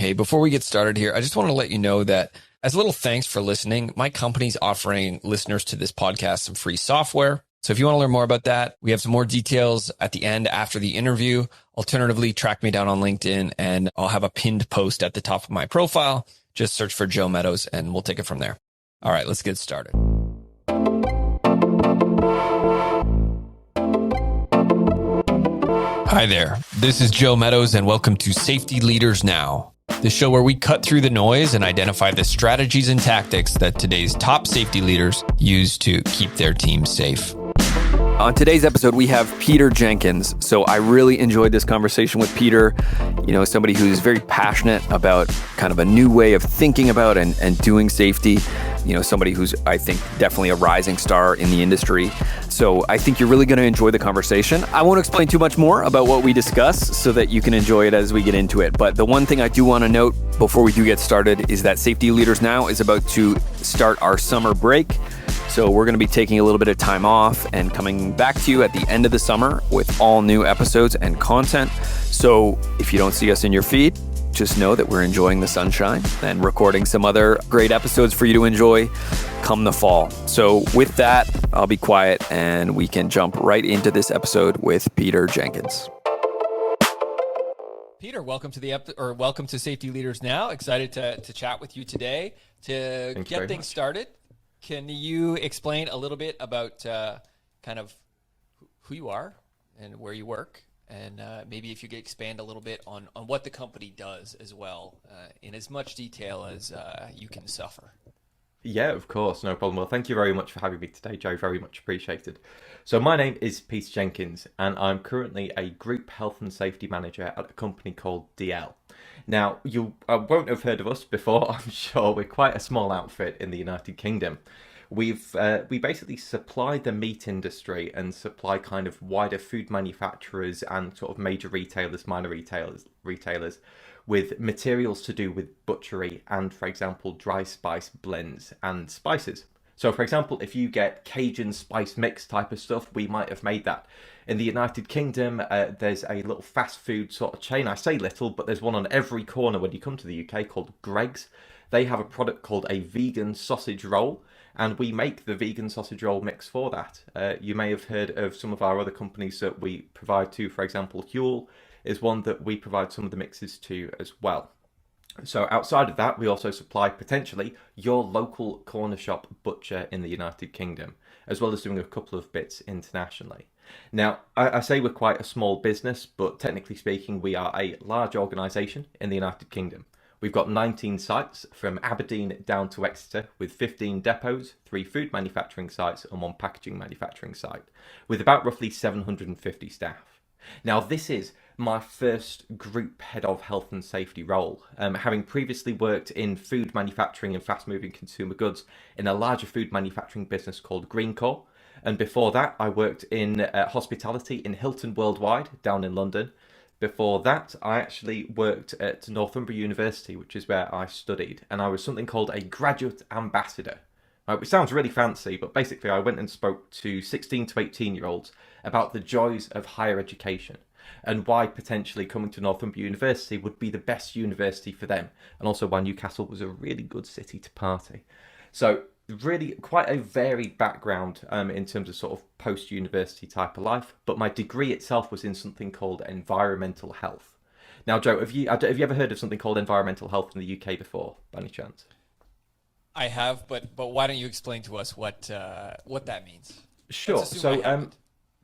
Hey, before we get started here, I just want to let you know that as a little thanks for listening, my company's offering listeners to this podcast some free software. So if you want to learn more about that, we have some more details at the end after the interview. Alternatively, track me down on LinkedIn and I'll have a pinned post at the top of my profile. Just search for Joe Meadows and we'll take it from there. All right, let's get started. Hi there, this is Joe Meadows and welcome to Safety Leaders Now, the show where we cut through the noise and identify the strategies and tactics that today's top safety leaders use to keep their teams safe. On today's episode, we have Peter Jenkins. So I really enjoyed this conversation with Peter, somebody who's very passionate about kind of a new way of thinking about and doing safety. Somebody who's, I think, definitely a rising star in the industry. So I think you're really going to enjoy the conversation. I won't explain too much more about what we discuss so that you can enjoy it as we get into it. But the one thing I do want to note before we do get started is that Safety Leaders Now is about to start our summer break. So we're going to be taking a little bit of time off and coming back to you at the end of the summer with all new episodes and content. So if you don't see us in your feed, just know that we're enjoying the sunshine and recording some other great episodes for you to enjoy come the fall. So with that, I'll be quiet and we can jump right into this episode with Peter Jenkins. Peter, welcome to welcome to Safety Leaders Now. Excited to chat with you today to get things started. Can you explain a little bit about kind of who you are and where you work? And maybe if you could expand a little bit on what the company does as well, in as much detail as you can suffer. Yeah, of course, no problem. Well, thank you very much for having me today, Joe. Very much appreciated. So my name is Peter Jenkins, and I'm currently a Group Health and Safety Manager at a company called Dalziel. Now, you won't have heard of us before, I'm sure. We're quite a small outfit in the United Kingdom. We basically supply the meat industry and supply kind of wider food manufacturers and sort of major retailers, minor retailers with materials to do with butchery and, for example, dry spice blends and spices. So, for example, if you get Cajun spice mix type of stuff, we might have made that. In the United Kingdom, there's a little fast food sort of chain. I say little, but there's one on every corner when you come to the UK called Greggs. They have a product called a vegan sausage roll, and we make the vegan sausage roll mix for that. You may have heard of some of our other companies that we provide to. For example, Huel is one that we provide some of the mixes to as well. So outside of that, we also supply potentially your local corner shop butcher in the United Kingdom, as well as doing a couple of bits internationally. Now, I say we're quite a small business, but technically speaking, we are a large organisation in the United Kingdom. We've got 19 sites from Aberdeen down to Exeter, with 15 depots, 3 food manufacturing sites and 1 packaging manufacturing site, with about roughly 750 staff. Now, this is my first group head of health and safety role, having previously worked in food manufacturing and fast-moving consumer goods in a larger food manufacturing business called Greencore. And before that, I worked in hospitality in Hilton Worldwide down in London. Before that, I actually worked at Northumbria University, which is where I studied, and I was something called a graduate ambassador. Which sounds really fancy, but basically I went and spoke to 16 to 18-year-olds about the joys of higher education and why potentially coming to Northumbria University would be the best university for them, and also why Newcastle was a really good city to party. So really quite a varied background in terms of sort of post-university type of life, but my degree itself was in something called environmental health. Now, Joe, have you ever heard of something called environmental health in the UK before, by any chance? I have, but why don't you explain to us what that means? Sure. So,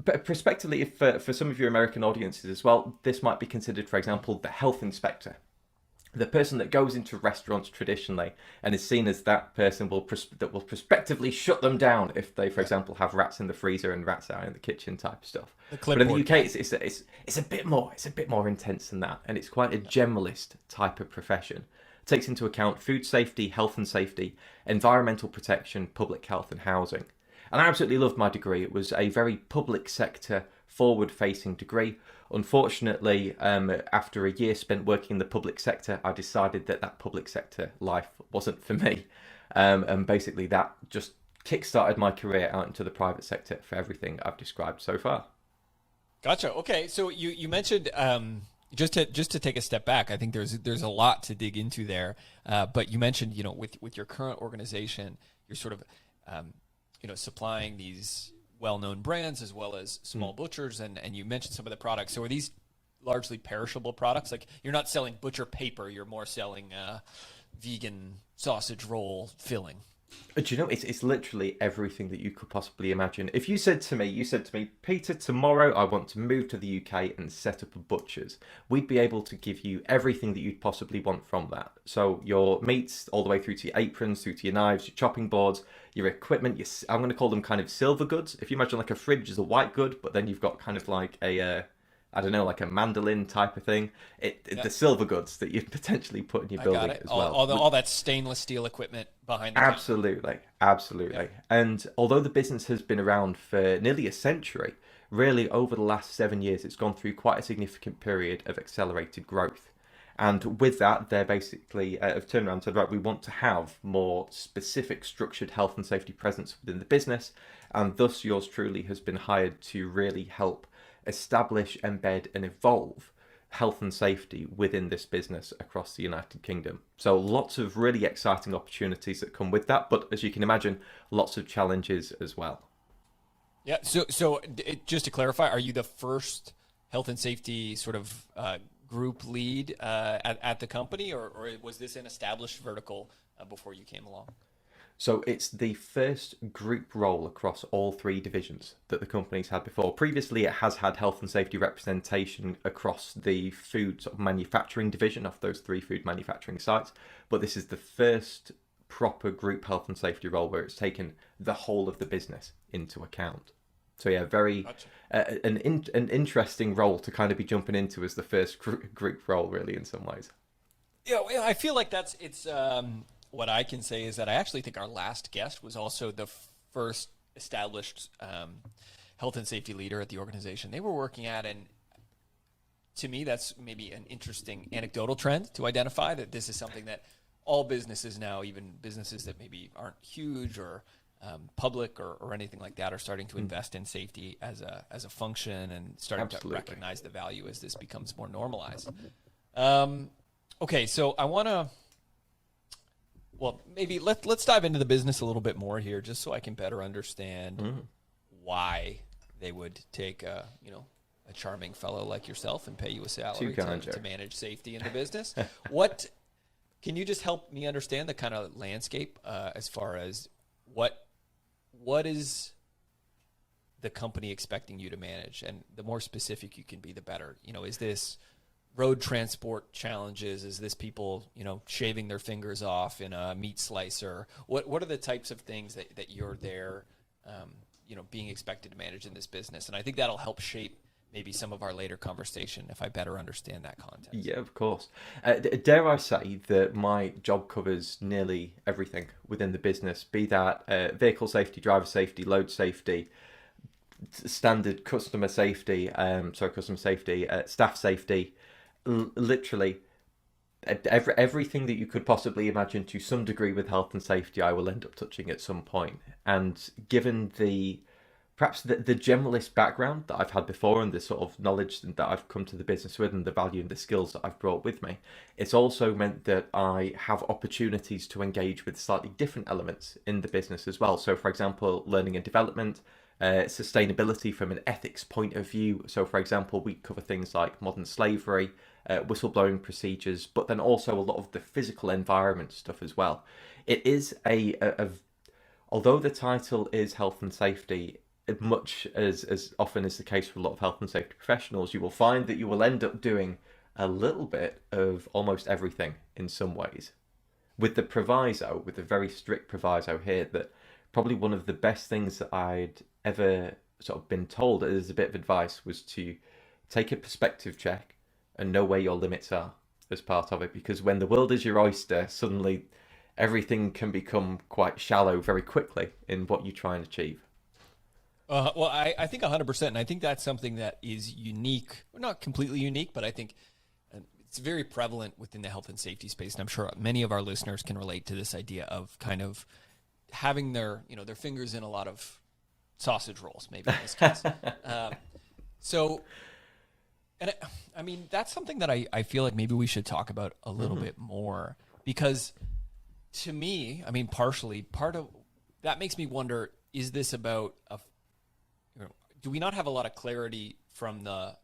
but prospectively, if for some of your American audiences as well, this might be considered, for example, the health inspector. The person that goes into restaurants traditionally and is seen as that person that will prospectively shut them down if they, for example, have rats in the freezer and rats out in the kitchen type of stuff. But in the UK, it's a bit more intense than that, and it's quite a generalist type of profession. It takes into account food safety, health and safety, environmental protection, public health, and housing. And I absolutely loved my degree. It was a very public sector, forward-facing degree. Unfortunately, after a year spent working in the public sector, I decided that public sector life wasn't for me. And basically that just kick-started my career out into the private sector for everything I've described so far. Gotcha. Okay. So you mentioned Just to take a step back, I think there's a lot to dig into there. But you mentioned, with your current organization, you're sort of, supplying these well-known brands as well as small butchers, and you mentioned some of the products. So are these largely perishable products? Like, you're not selling butcher paper, you're more selling vegan sausage roll filling. Do you know, it's literally everything that you could possibly imagine. If you said to me, Peter, tomorrow I want to move to the UK and set up a butcher's, we'd be able to give you everything that you'd possibly want from that. So your meats, all the way through to your aprons, through to your knives, your chopping boards, your equipment, I'm going to call them kind of silver goods. If you imagine like a fridge is a white good, but then you've got kind of like I don't know, like a mandolin type of thing. The silver goods that you'd potentially put in your building as well. All that stainless steel equipment behind the Absolutely. Yeah. And although the business has been around for nearly a century, really over the last 7 years, it's gone through quite a significant period of accelerated growth. And with that, they're basically have turned around and said, right, we want to have more specific structured health and safety presence within the business. And thus, yours truly has been hired to really help establish, embed, and evolve health and safety within this business across the United Kingdom. So lots of really exciting opportunities that come with that, but as you can imagine, lots of challenges as well. Yeah. So just to clarify, are you the first health and safety sort of group lead at the company, or was this an established vertical before you came along? So it's the first group role across all three divisions that the company's had before. Previously, it has had health and safety representation across the food sort of manufacturing division of those three food manufacturing sites. But this is the first proper group health and safety role where it's taken the whole of the business into account. So yeah, very gotcha. An interesting role to kind of be jumping into as the first group role, really, in some ways. Yeah, I feel like it's. What I can say is that I actually think our last guest was also the first established health and safety leader at the organization they were working at. And to me, that's maybe an interesting anecdotal trend to identify that this is something that all businesses now, even businesses that maybe aren't huge or public or anything like that, are starting to invest in safety as a function and starting Absolutely. to recognize the value as this becomes more normalized. Okay, so I want to... Well, maybe let's dive into the business a little bit more here, just so I can better understand why they would take a charming fellow like yourself and pay you a salary to manage safety in the business. What can you just help me understand the kind of landscape as far as what is the company expecting you to manage, and the more specific you can be, the better. Is this road transport challenges? Is this people, shaving their fingers off in a meat slicer? What are the types of things that you're there, being expected to manage in this business? And I think that'll help shape maybe some of our later conversation if I better understand that context. Yeah, of course. Dare I say that my job covers nearly everything within the business, be that vehicle safety, driver safety, load safety, standard customer safety, staff safety. Literally everything that you could possibly imagine to some degree with health and safety, I will end up touching at some point. And given perhaps the generalist background that I've had before and the sort of knowledge that I've come to the business with and the value and the skills that I've brought with me, it's also meant that I have opportunities to engage with slightly different elements in the business as well. So for example, learning and development, sustainability from an ethics point of view. So for example, we cover things like modern slavery, whistleblowing procedures, but then also a lot of the physical environment stuff as well. It is although the title is health and safety, much as often is the case for a lot of health and safety professionals, you will find that you will end up doing a little bit of almost everything in some ways. With the very strict proviso here that probably one of the best things that I'd ever sort of been told as a bit of advice was to take a perspective check and know where your limits are as part of it, because when the world is your oyster, suddenly everything can become quite shallow very quickly in what you try and achieve. Well, I think 100%, and I think that's something that is unique, or not completely unique, but I think it's very prevalent within the health and safety space, and I'm sure many of our listeners can relate to this idea of kind of having their fingers in a lot of sausage rolls, maybe in this case. So And I mean, that's something that I feel like maybe we should talk about a little bit more, because to me, I mean, partially, part of that makes me wonder, is this about do we not have a lot of clarity from the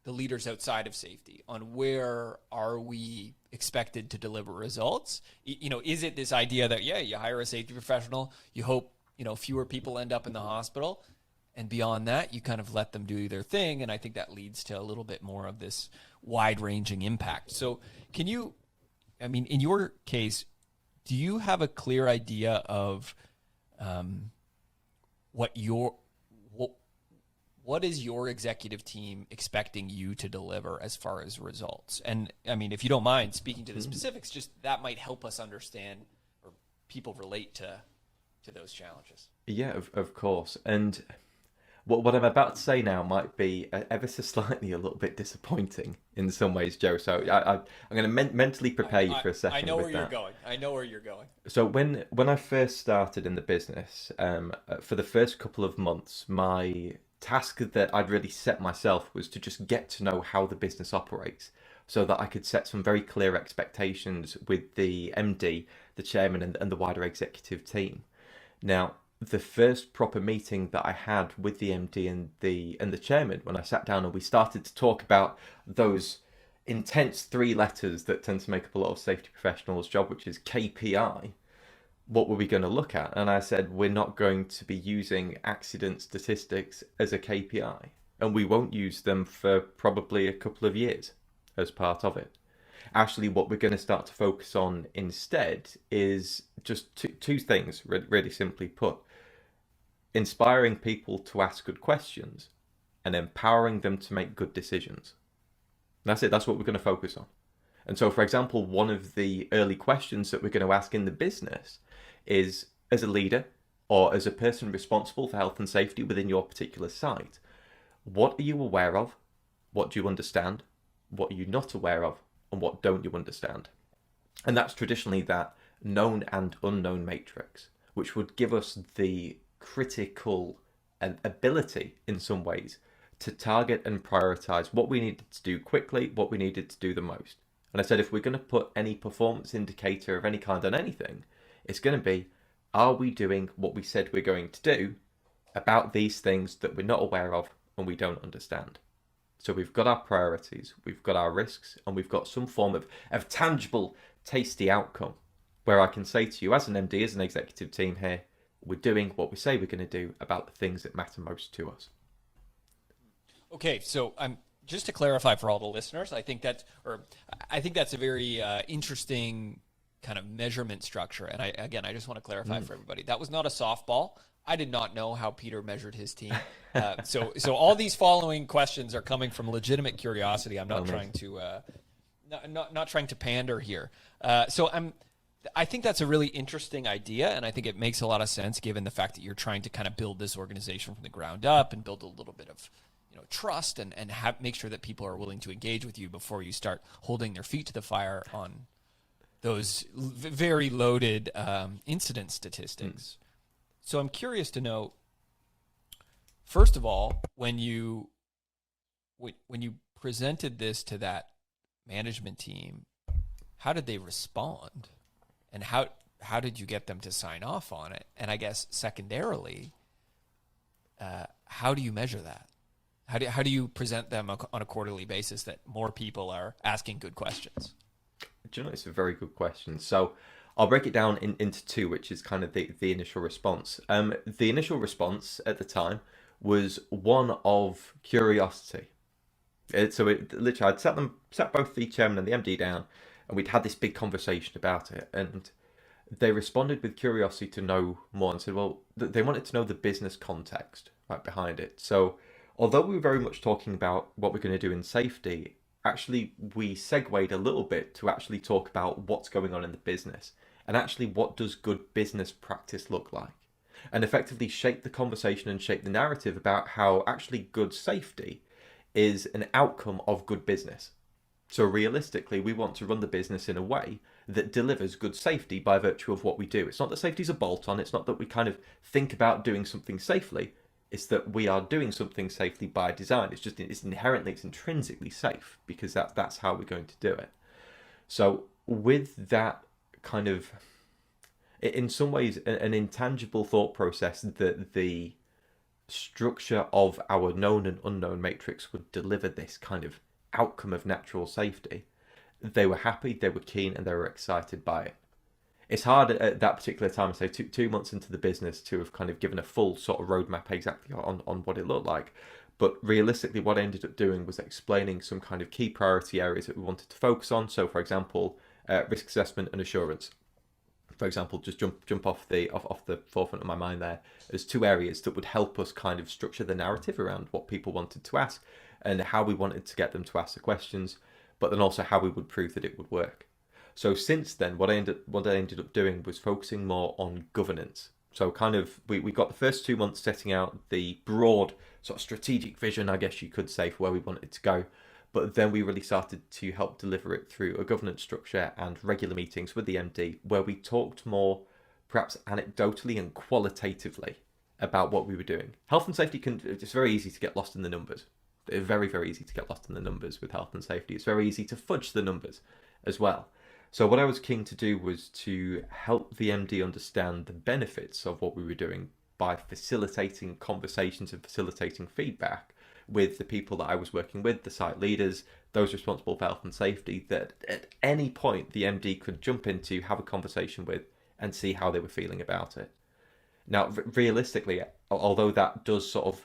leaders outside of safety on where are we expected to deliver results? Is it this idea that, yeah, you hire a safety professional, you hope, fewer people end up in the hospital, and beyond that, you kind of let them do their thing. And I think that leads to a little bit more of this wide-ranging impact. So in your case, do you have a clear idea of what is your executive team expecting you to deliver as far as results? And I mean, if you don't mind speaking to the specifics, just that might help us understand, or people relate to those challenges. Yeah, of course. And what I'm about to say now might be ever so slightly a little bit disappointing in some ways, Joe. So I'm going to mentally prepare you for a second. I know where you're going. I know where you're going. So when I first started in the business, for the first couple of months, my task that I'd really set myself was to just get to know how the business operates, so that I could set some very clear expectations with the MD, the chairman, and the wider executive team. Now, the first proper meeting that I had with the MD and the chairman, when I sat down and we started to talk about those intense three letters that tend to make up a lot of safety professionals' job, which is KPI, what were we going to look at? And I said, we're not going to be using accident statistics as a KPI, and we won't use them for probably a couple of years as part of it. Actually, what we're going to start to focus on instead is just two things, really simply put: inspiring people to ask good questions and empowering them to make good decisions. That's it. That's what we're going to focus on. And so, for example, one of the early questions that we're going to ask in the business is, as a leader or as a person responsible for health and safety within your particular site, what are you aware of? What do you understand? What are you not aware of? And what don't you understand? And that's traditionally that known and unknown matrix, which would give us the critical ability in some ways to target and prioritize what we needed to do quickly, what we needed to do the most. And I said, if we're going to put any performance indicator of any kind on anything, it's going to be, are we doing what we said we're going to do about these things that we're not aware of and we don't understand? So we've got our priorities, we've got our risks, and we've got some form of tangible, tasty outcome where I can say to you as an MD, as an executive team here, we're doing what we say we're going to do about the things that matter most to us. Okay, so just to clarify for all the listeners, I think that's a very interesting kind of measurement structure. And I just want to clarify for everybody, that was not a softball. I did not know how Peter measured his team. So all these following questions are coming from legitimate curiosity. I'm not trying to not trying to pander here. I think that's a really interesting idea, and I think it makes a lot of sense given the fact that you're trying to kind of build this organization from the ground up and build a little bit of trust and make sure that people are willing to engage with you before you start holding their feet to the fire on those very loaded incident statistics. So I'm curious to know, first of all, when you presented this to that management team, how did they respond, and how did you get them to sign off on it? And I guess secondarily, how do you measure that? How do you present them on a quarterly basis that more people are asking good questions? Do you know, it's a very good question. So I'll break it down into two, which is kind of the initial response. The initial response at the time was one of curiosity. Literally, I'd sat both the chairman and the MD down, and we'd had this big conversation about it. And they responded with curiosity to know more and said, well, they wanted to know the business context right behind it. So although we were very much talking about what we're going to do in safety, actually we segued a little bit to actually talk about what's going on in the business and actually what does good business practice look like, and effectively shape the conversation and shape the narrative about how actually good safety is an outcome of good business. So realistically, we want to run the business in a way that delivers good safety by virtue of what we do. It's not that safety's a bolt-on. It's not that we kind of think about doing something safely. It's that we are doing something safely by design. It's intrinsically safe because that's how we're going to do it. So with that kind of, in some ways, an intangible thought process that the structure of our known and unknown matrix would deliver this kind of outcome of natural safety, they were happy, they were keen, and they were excited by it. It's hard at that particular time, say 2 months into the business, to have kind of given a full sort of roadmap exactly on what it looked like. But realistically, what I ended up doing was explaining some kind of key priority areas that we wanted to focus on. So, for example, risk assessment and assurance. For example, just jump off the forefront of my mind there as two areas that would help us kind of structure the narrative around what people wanted to ask and how we wanted to get them to ask the questions, but then also how we would prove that it would work. So since then, what I ended up doing was focusing more on governance. So kind of we got the first 2 months setting out the broad sort of strategic vision, I guess you could say, for where we wanted to go. But then we really started to help deliver it through a governance structure and regular meetings with the MD, where we talked more perhaps anecdotally and qualitatively about what we were doing. Health and safety it's very easy to get lost in the numbers. It's very, very easy to get lost in the numbers with health and safety. It's very easy to fudge the numbers as well. So what I was keen to do was to help the MD understand the benefits of what we were doing by facilitating conversations and facilitating feedback with the people that I was working with, the site leaders, those responsible for health and safety, that at any point the MD could jump into, have a conversation with, and see how they were feeling about it. Now, realistically, although that does sort of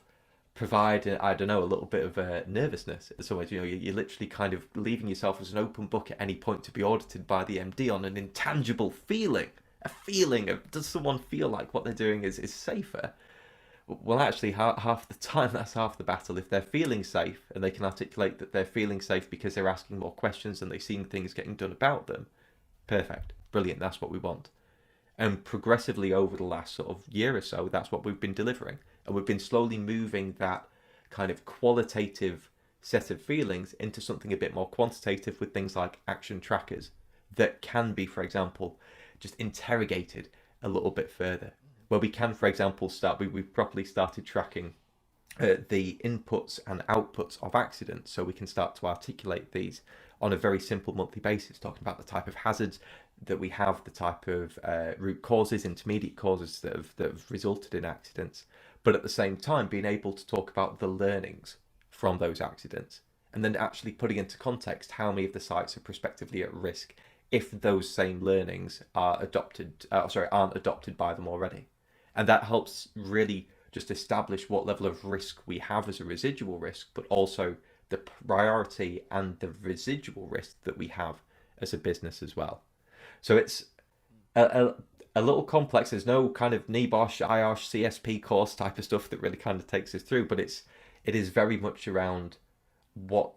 provide, I don't know, a little bit of nervousness in some ways, you're literally kind of leaving yourself as an open book at any point to be audited by the MD on an intangible feeling, a feeling of, does someone feel like what they're doing is safer? Well, actually, half the time, that's half the battle. If they're feeling safe and they can articulate that they're feeling safe because they're asking more questions and they're seeing things getting done about them, perfect, brilliant, that's what we want. And progressively over the last sort of year or so, that's what we've been delivering. And we've been slowly moving that kind of qualitative set of feelings into something a bit more quantitative with things like action trackers that can be, for example, just interrogated a little bit further. Where we can, for example, we've properly started tracking the inputs and outputs of accidents, so we can start to articulate these on a very simple monthly basis, talking about the type of hazards that we have, the type of root causes, intermediate causes that have resulted in accidents, but at the same time being able to talk about the learnings from those accidents, and then actually putting into context how many of the sites are prospectively at risk if those same learnings are aren't adopted by them already. And that helps really just establish what level of risk we have as a residual risk, but also the priority and the residual risk that we have as a business as well. So it's a little complex. There's no kind of NEBOSH, IOSH, CSP course type of stuff that really kind of takes us through, but it is very much around what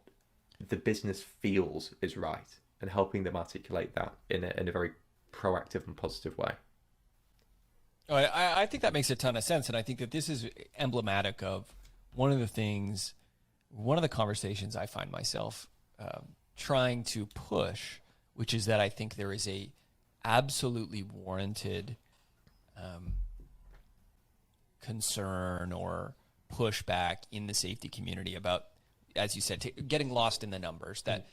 the business feels is right and helping them articulate that in a very proactive and positive way. Oh, I think that makes a ton of sense, and I think that this is emblematic of one of the conversations I find myself trying to push, which is that I think there is a absolutely warranted concern or pushback in the safety community about, as you said, getting lost in the numbers, that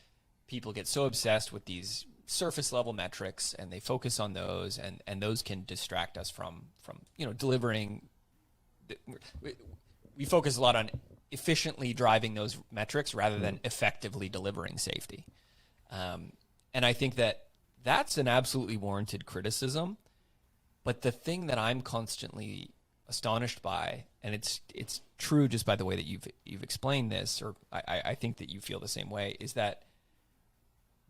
people get so obsessed with these surface level metrics and they focus on those, and those can distract us from delivering. We focus a lot on efficiently driving those metrics rather than effectively delivering safety. And I think that that's an absolutely warranted criticism. But the thing that I'm constantly astonished by, and it's true just by the way that you've explained this, or I think that you feel the same way, is that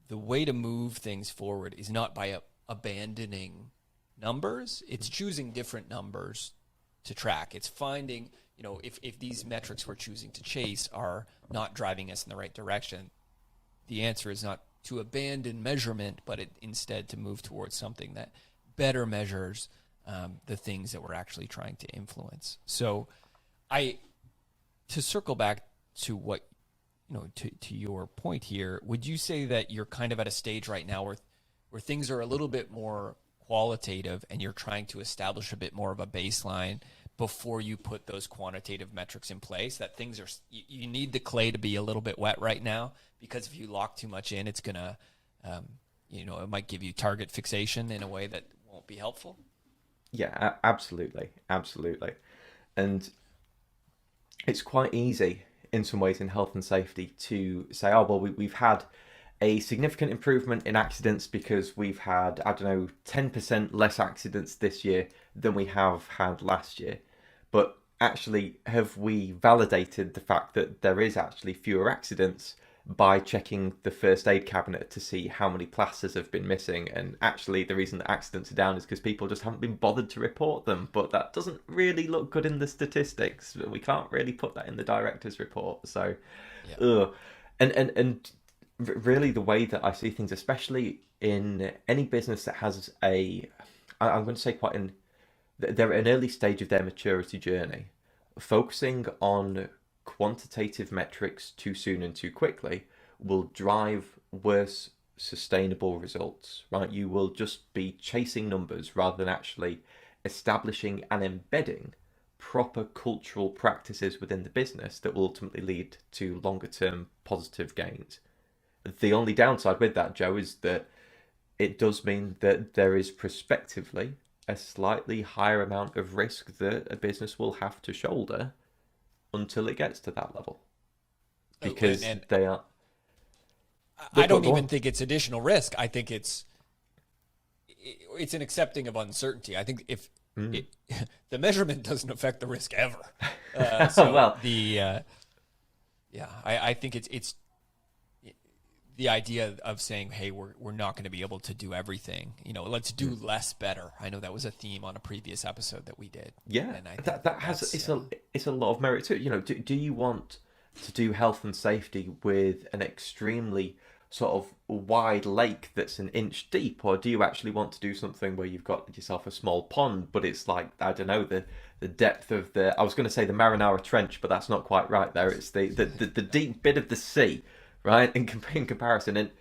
the way to move things forward is not by abandoning numbers. It's choosing different numbers to track. It's finding, if these metrics we're choosing to chase are not driving us in the right direction, the answer is not to abandon measurement, but instead to move towards something that better measures the things that we're actually trying to influence. So to circle back to what, to your point here, would you say that you're kind of at a stage right now where things are a little bit more qualitative and you're trying to establish a bit more of a baseline before you put those quantitative metrics in place. That things are, you need the clay to be a little bit wet right now, because if you lock too much in, it's going to, it might give you target fixation in a way that won't be helpful. Yeah, absolutely. And it's quite easy in some ways in health and safety to say, oh, well, we've had a significant improvement in accidents because we've had, 10% less accidents this year than we have had last year. But actually, have we validated the fact that there is actually fewer accidents by checking the first aid cabinet to see how many plasters have been missing? And actually, the reason that accidents are down is because people just haven't been bothered to report them. But that doesn't really look good in the statistics. We can't really put that in the director's report. So, yeah. And really, the way that I see things, especially in any business that has I'm going to say they're at an early stage of their maturity journey, focusing on quantitative metrics too soon and too quickly will drive worse sustainable results, right? You will just be chasing numbers rather than actually establishing and embedding proper cultural practices within the business that will ultimately lead to longer term positive gains. The only downside with that, Joe, is that it does mean that there is prospectively a slightly higher amount of risk that a business will have to shoulder until it gets to that level. Because they are... I don't even think it's additional risk. I think it's an accepting of uncertainty. I think if the measurement doesn't affect the risk ever. I think it's the idea of saying, hey, we're not going to be able to do everything. Let's do less better. I know that was a theme on a previous episode that we did. Yeah, and it's a lot of merit to it. Do you want to do health and safety with an extremely sort of wide lake that's an inch deep, or do you actually want to do something where you've got yourself a small pond, but it's like, I don't know, the depth of I was going to say the Marinara Trench, but that's not quite right there. It's the deep bit of the sea, right, in comparison. And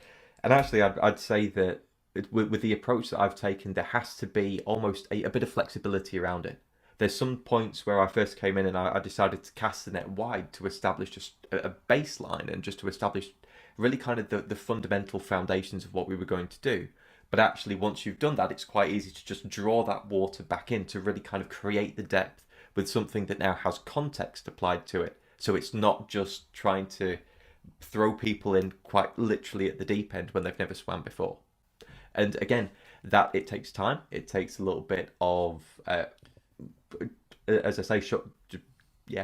actually, I'd say that with the approach that I've taken, there has to be almost a bit of flexibility around it. There's some points where I first came in and I decided to cast the net wide to establish just a baseline and just to establish really kind of the fundamental foundations of what we were going to do. But actually, once you've done that, it's quite easy to just draw that water back in to really kind of create the depth with something that now has context applied to it. So it's not just trying to throw people in quite literally at the deep end when they've never swam before. And again, that it takes time. It takes a little bit of, as I say,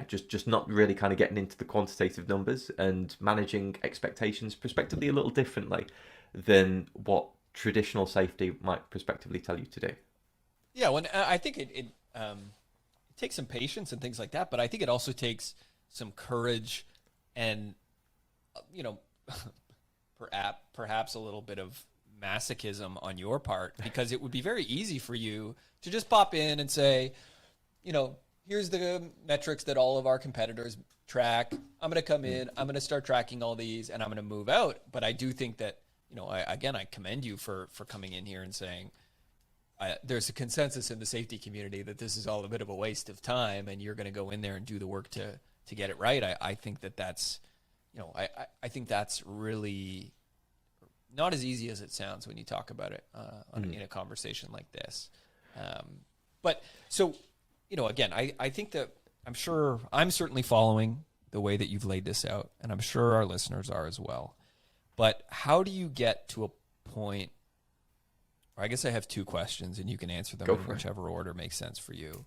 just not really kind of getting into the quantitative numbers and managing expectations prospectively a little differently than what traditional safety might prospectively tell you to do. Yeah, I think it takes some patience and things like that, but I think it also takes some courage and perhaps a little bit of masochism on your part, because it would be very easy for you to just pop in and say, here's the metrics that all of our competitors track. I'm going to come in, I'm going to start tracking all these, and I'm going to move out. But I do think that, I commend you for coming in here and saying, there's a consensus in the safety community that this is all a bit of a waste of time, and you're going to go in there and do the work to get it right. I think that's, I think that's really not as easy as it sounds when you talk about it in a conversation like this. But so, again, I think that I'm certainly following the way that you've laid this out, and I'm sure our listeners are as well. But how do you get to a point, or I guess I have two questions, and you can answer them in whichever order makes sense for you.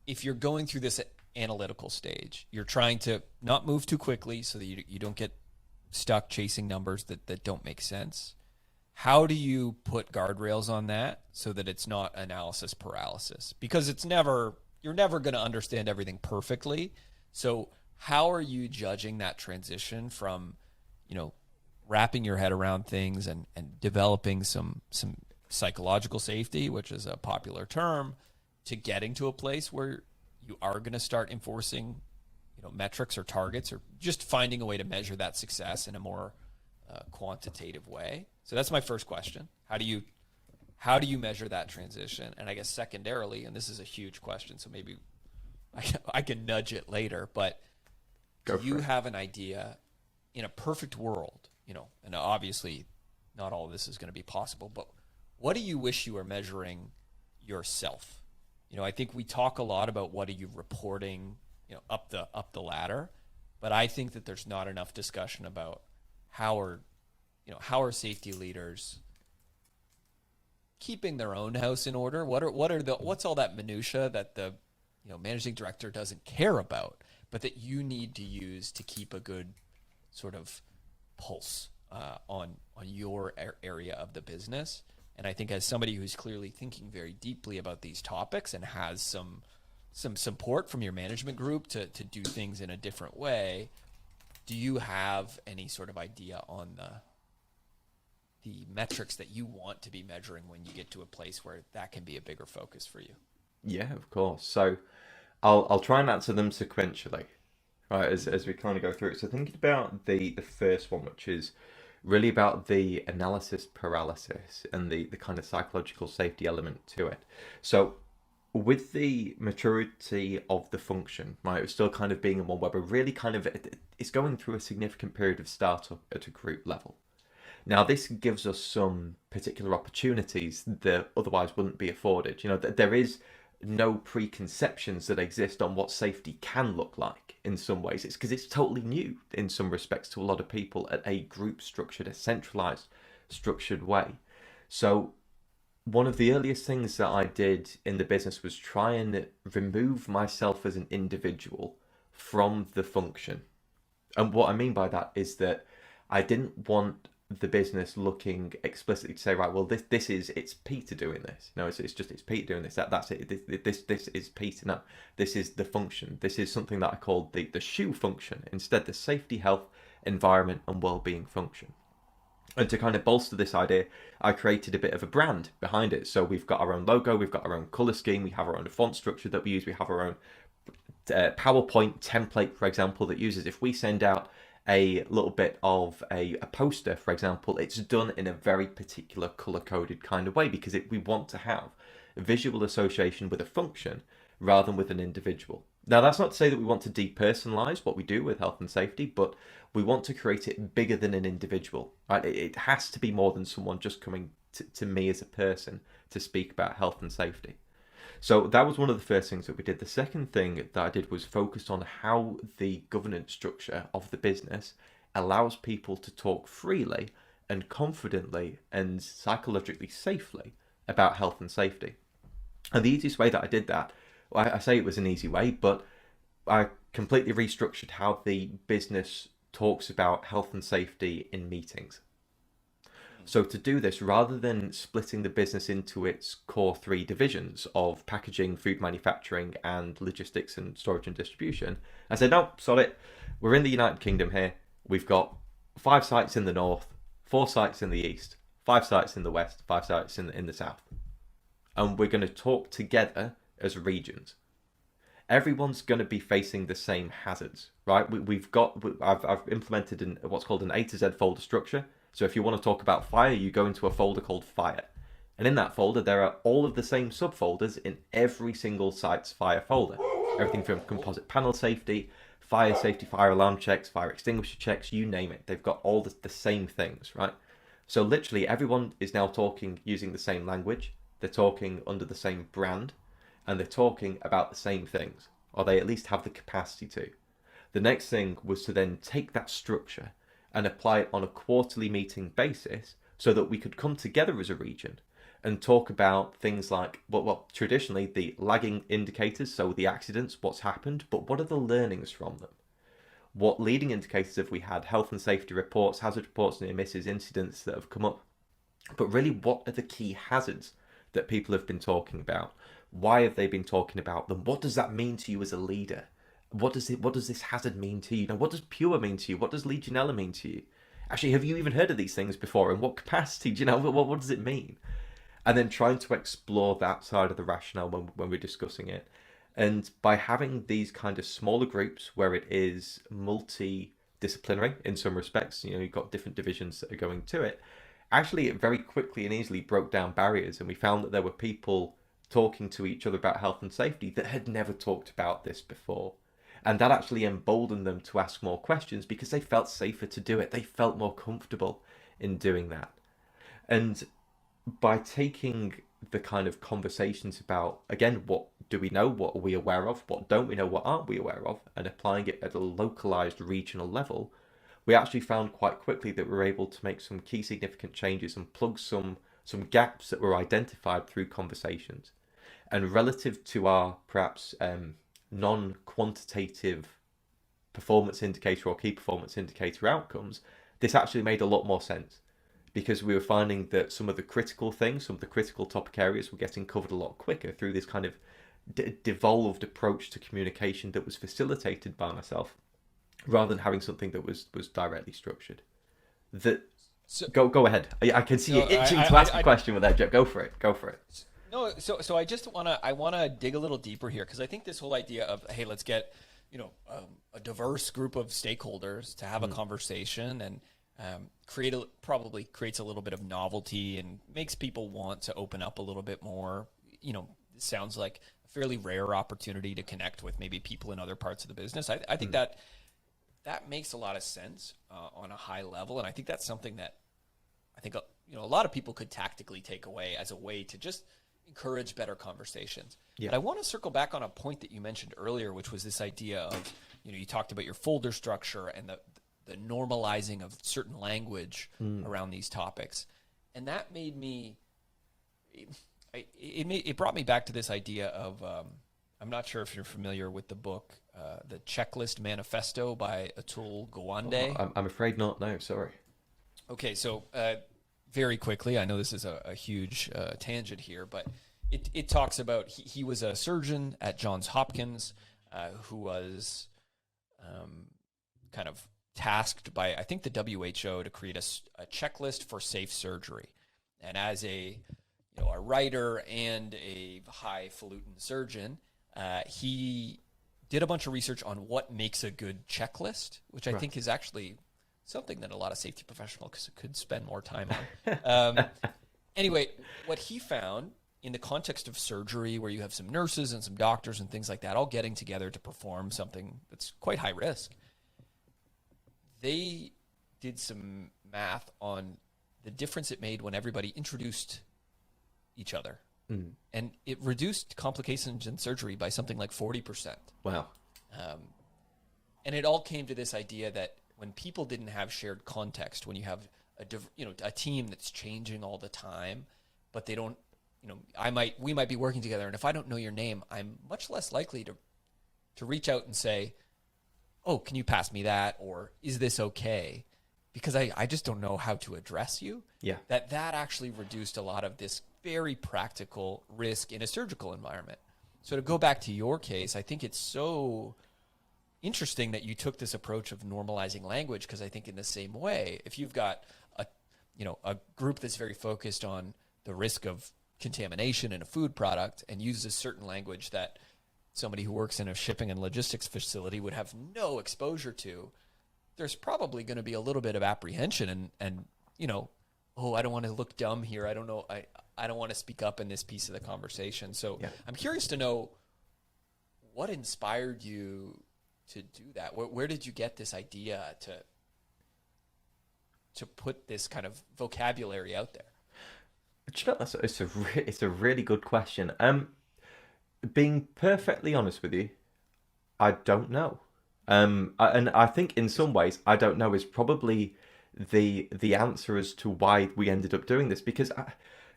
If you're going through this analytical stage, you're trying to not move too quickly so that you don't get stuck chasing numbers that don't make sense. How do you put guardrails on that so that it's not analysis paralysis? Because you're never going to understand everything perfectly. So how are you judging that transition from, wrapping your head around things and developing some psychological safety, which is a popular term, to getting to a place where you are going to start enforcing, metrics or targets, or just finding a way to measure that success in a more quantitative way? So that's my first question. How how do you measure that transition? And I guess secondarily, and this is a huge question, so maybe I can nudge it later, but do you have an idea in a perfect world, and obviously not all of this is going to be possible, but what do you wish you were measuring yourself? I think we talk a lot about what are you reporting, up the ladder, but I think that there's not enough discussion about how are safety leaders keeping their own house in order? What's all that minutia that the managing director doesn't care about, but that you need to use to keep a good sort of pulse on your area of the business? And I think as somebody who's clearly thinking very deeply about these topics and has some support from your management group to do things in a different way, do you have any sort of idea on the metrics that you want to be measuring when you get to a place where that can be a bigger focus for you? Yeah, of course. So I'll try and answer them sequentially, right, as we kind of go through it. So thinking about the first one, which is really about the analysis paralysis and the kind of psychological safety element to it. So with the maturity of the function, right, it's still kind of being in one where we're really kind of, it's going through a significant period of startup at a group level. Now, this gives us some particular opportunities that otherwise wouldn't be afforded. There is no preconceptions that exist on what safety can look like in some ways. It's because it's totally new in some respects to a lot of people at a group structured, a centralized, structured way. So one of the earliest things that I did in the business was try and remove myself as an individual from the function. And what I mean by that is that I didn't want the business looking explicitly to say, right, well, it's Peter doing this. No, it's Peter doing this. That's it. This is Peter. No, this is the function. This is something that I called the shoe function. Instead, the safety, health, environment, and well-being function. And to kind of bolster this idea, I created a bit of a brand behind it. So we've got our own logo, we've got our own color scheme, we have our own font structure that we use, we have our own PowerPoint template, for example, that uses, if we send out a little bit of a poster, for example, it's done in a very particular color-coded kind of way because we want to have a visual association with a function rather than with an individual. Now, that's not to say that we want to depersonalize what we do with health and safety, but we want to create it bigger than an individual, right? It has to be more than someone just coming to me as a person to speak about health and safety. So that was one of the first things that we did. The second thing that I did was focus on how the governance structure of the business allows people to talk freely and confidently and psychologically safely about health and safety. And the easiest way that I did that, I say it was an easy way, but I completely restructured how the business talks about health and safety in meetings. So to do this, rather than splitting the business into its core three divisions of packaging, food manufacturing, and logistics and storage and distribution, I said, no, sorry, we're in the United Kingdom here. We've got 5 sites in the north, 4 sites in the east, 5 sites in the west, 5 sites in the south. And we're going to talk together as regions. Everyone's going to be facing the same hazards, right? I've implemented what's called an A to Z folder structure. So if you want to talk about fire, you go into a folder called fire. And in that folder, there are all of the same subfolders in every single site's fire folder. Everything from composite panel safety, fire safety, fire alarm checks, fire extinguisher checks, you name it. They've got all the same things, right? So literally everyone is now talking using the same language. They're talking under the same brand, and they're talking about the same things, or they at least have the capacity to. The next thing was to then take that structure and apply it on a quarterly meeting basis so that we could come together as a region and talk about things like, well, traditionally the lagging indicators, so the accidents, what's happened, but what are the learnings from them? What leading indicators have we had? Health and safety reports, hazard reports, near misses, incidents that have come up. But really, what are the key hazards that people have been talking about? Why have they been talking about them? What does that mean to you as a leader? What does this hazard mean to you? Now, what does pure mean to you? What does Legionella mean to you? Actually, have you even heard of these things before? In what capacity? Do you know, what does it mean? And then trying to explore that side of the rationale when we're discussing it. And by having these kind of smaller groups where it is multidisciplinary in some respects, you've got different divisions that are going to it, actually it very quickly and easily broke down barriers, and we found that there were people talking to each other about health and safety that had never talked about this before. And that actually emboldened them to ask more questions because they felt safer to do it. They felt more comfortable in doing that. And by taking the kind of conversations about, again, what do we know, what are we aware of, what don't we know, what aren't we aware of, and applying it at a localized regional level, we actually found quite quickly that we were able to make some key significant changes and plug some gaps that were identified through conversations. And relative to our perhaps non-quantitative performance indicator or key performance indicator outcomes, this actually made a lot more sense because we were finding that some of the critical things, some of the critical topic areas were getting covered a lot quicker through this kind of devolved approach to communication that was facilitated by myself rather than having something that was directly structured. Go ahead. I can see you itching to ask a question with that, Jeff. Go for it. No, so I wanna dig a little deeper here because I think this whole idea of, hey, let's get a diverse group of stakeholders to have a conversation and probably creates a little bit of novelty and makes people want to open up a little bit more. It sounds like a fairly rare opportunity to connect with maybe people in other parts of the business. I think that makes a lot of sense on a high level, and I think that's something that I think a lot of people could tactically take away as a way to just encourage better conversations. Yeah. But I want to circle back on a point that you mentioned earlier, which was this idea of, you talked about your folder structure and the normalizing of certain language around these topics. And that made me, it brought me back to this idea of, I'm not sure if you're familiar with the book, the Checklist Manifesto by Atul Gawande. Oh, I'm afraid not, no, sorry. Okay, so very quickly, I know this is a huge tangent here, but it talks about he was a surgeon at Johns Hopkins who was kind of tasked by, I think, the WHO to create a checklist for safe surgery. And as a writer and a highfalutin surgeon, he did a bunch of research on what makes a good checklist, which I think is actually something that a lot of safety professionals could spend more time on. Anyway, what he found in the context of surgery, where you have some nurses and some doctors and things like that all getting together to perform something that's quite high risk, they did some math on the difference it made when everybody introduced each other. And it reduced complications in surgery by something like 40%. Wow. And it all came to this idea that when people didn't have shared context, when you have a team that's changing all the time, but they don't, we might be working together, and if I don't know your name, I'm much less likely to reach out and say, oh, can you pass me that? Or is this okay? Because I just don't know how to address you. Yeah. That actually reduced a lot of this very practical risk in a surgical environment. So to go back to your case, I think it's so interesting that you took this approach of normalizing language, because I think in the same way, if you've got a group that's very focused on the risk of contamination in a food product and uses certain language that somebody who works in a shipping and logistics facility would have no exposure to, there's probably going to be a little bit of apprehension and oh, I don't want to look dumb here. I don't know. I don't want to speak up in this piece of the conversation. So yeah. I'm curious to know what inspired you to do that. Where did you get this idea to put this kind of vocabulary out there? Do you know, it's a really good question. Being perfectly honest with you, I don't know. And I think in some ways, I don't know is probably the answer as to why we ended up doing this, because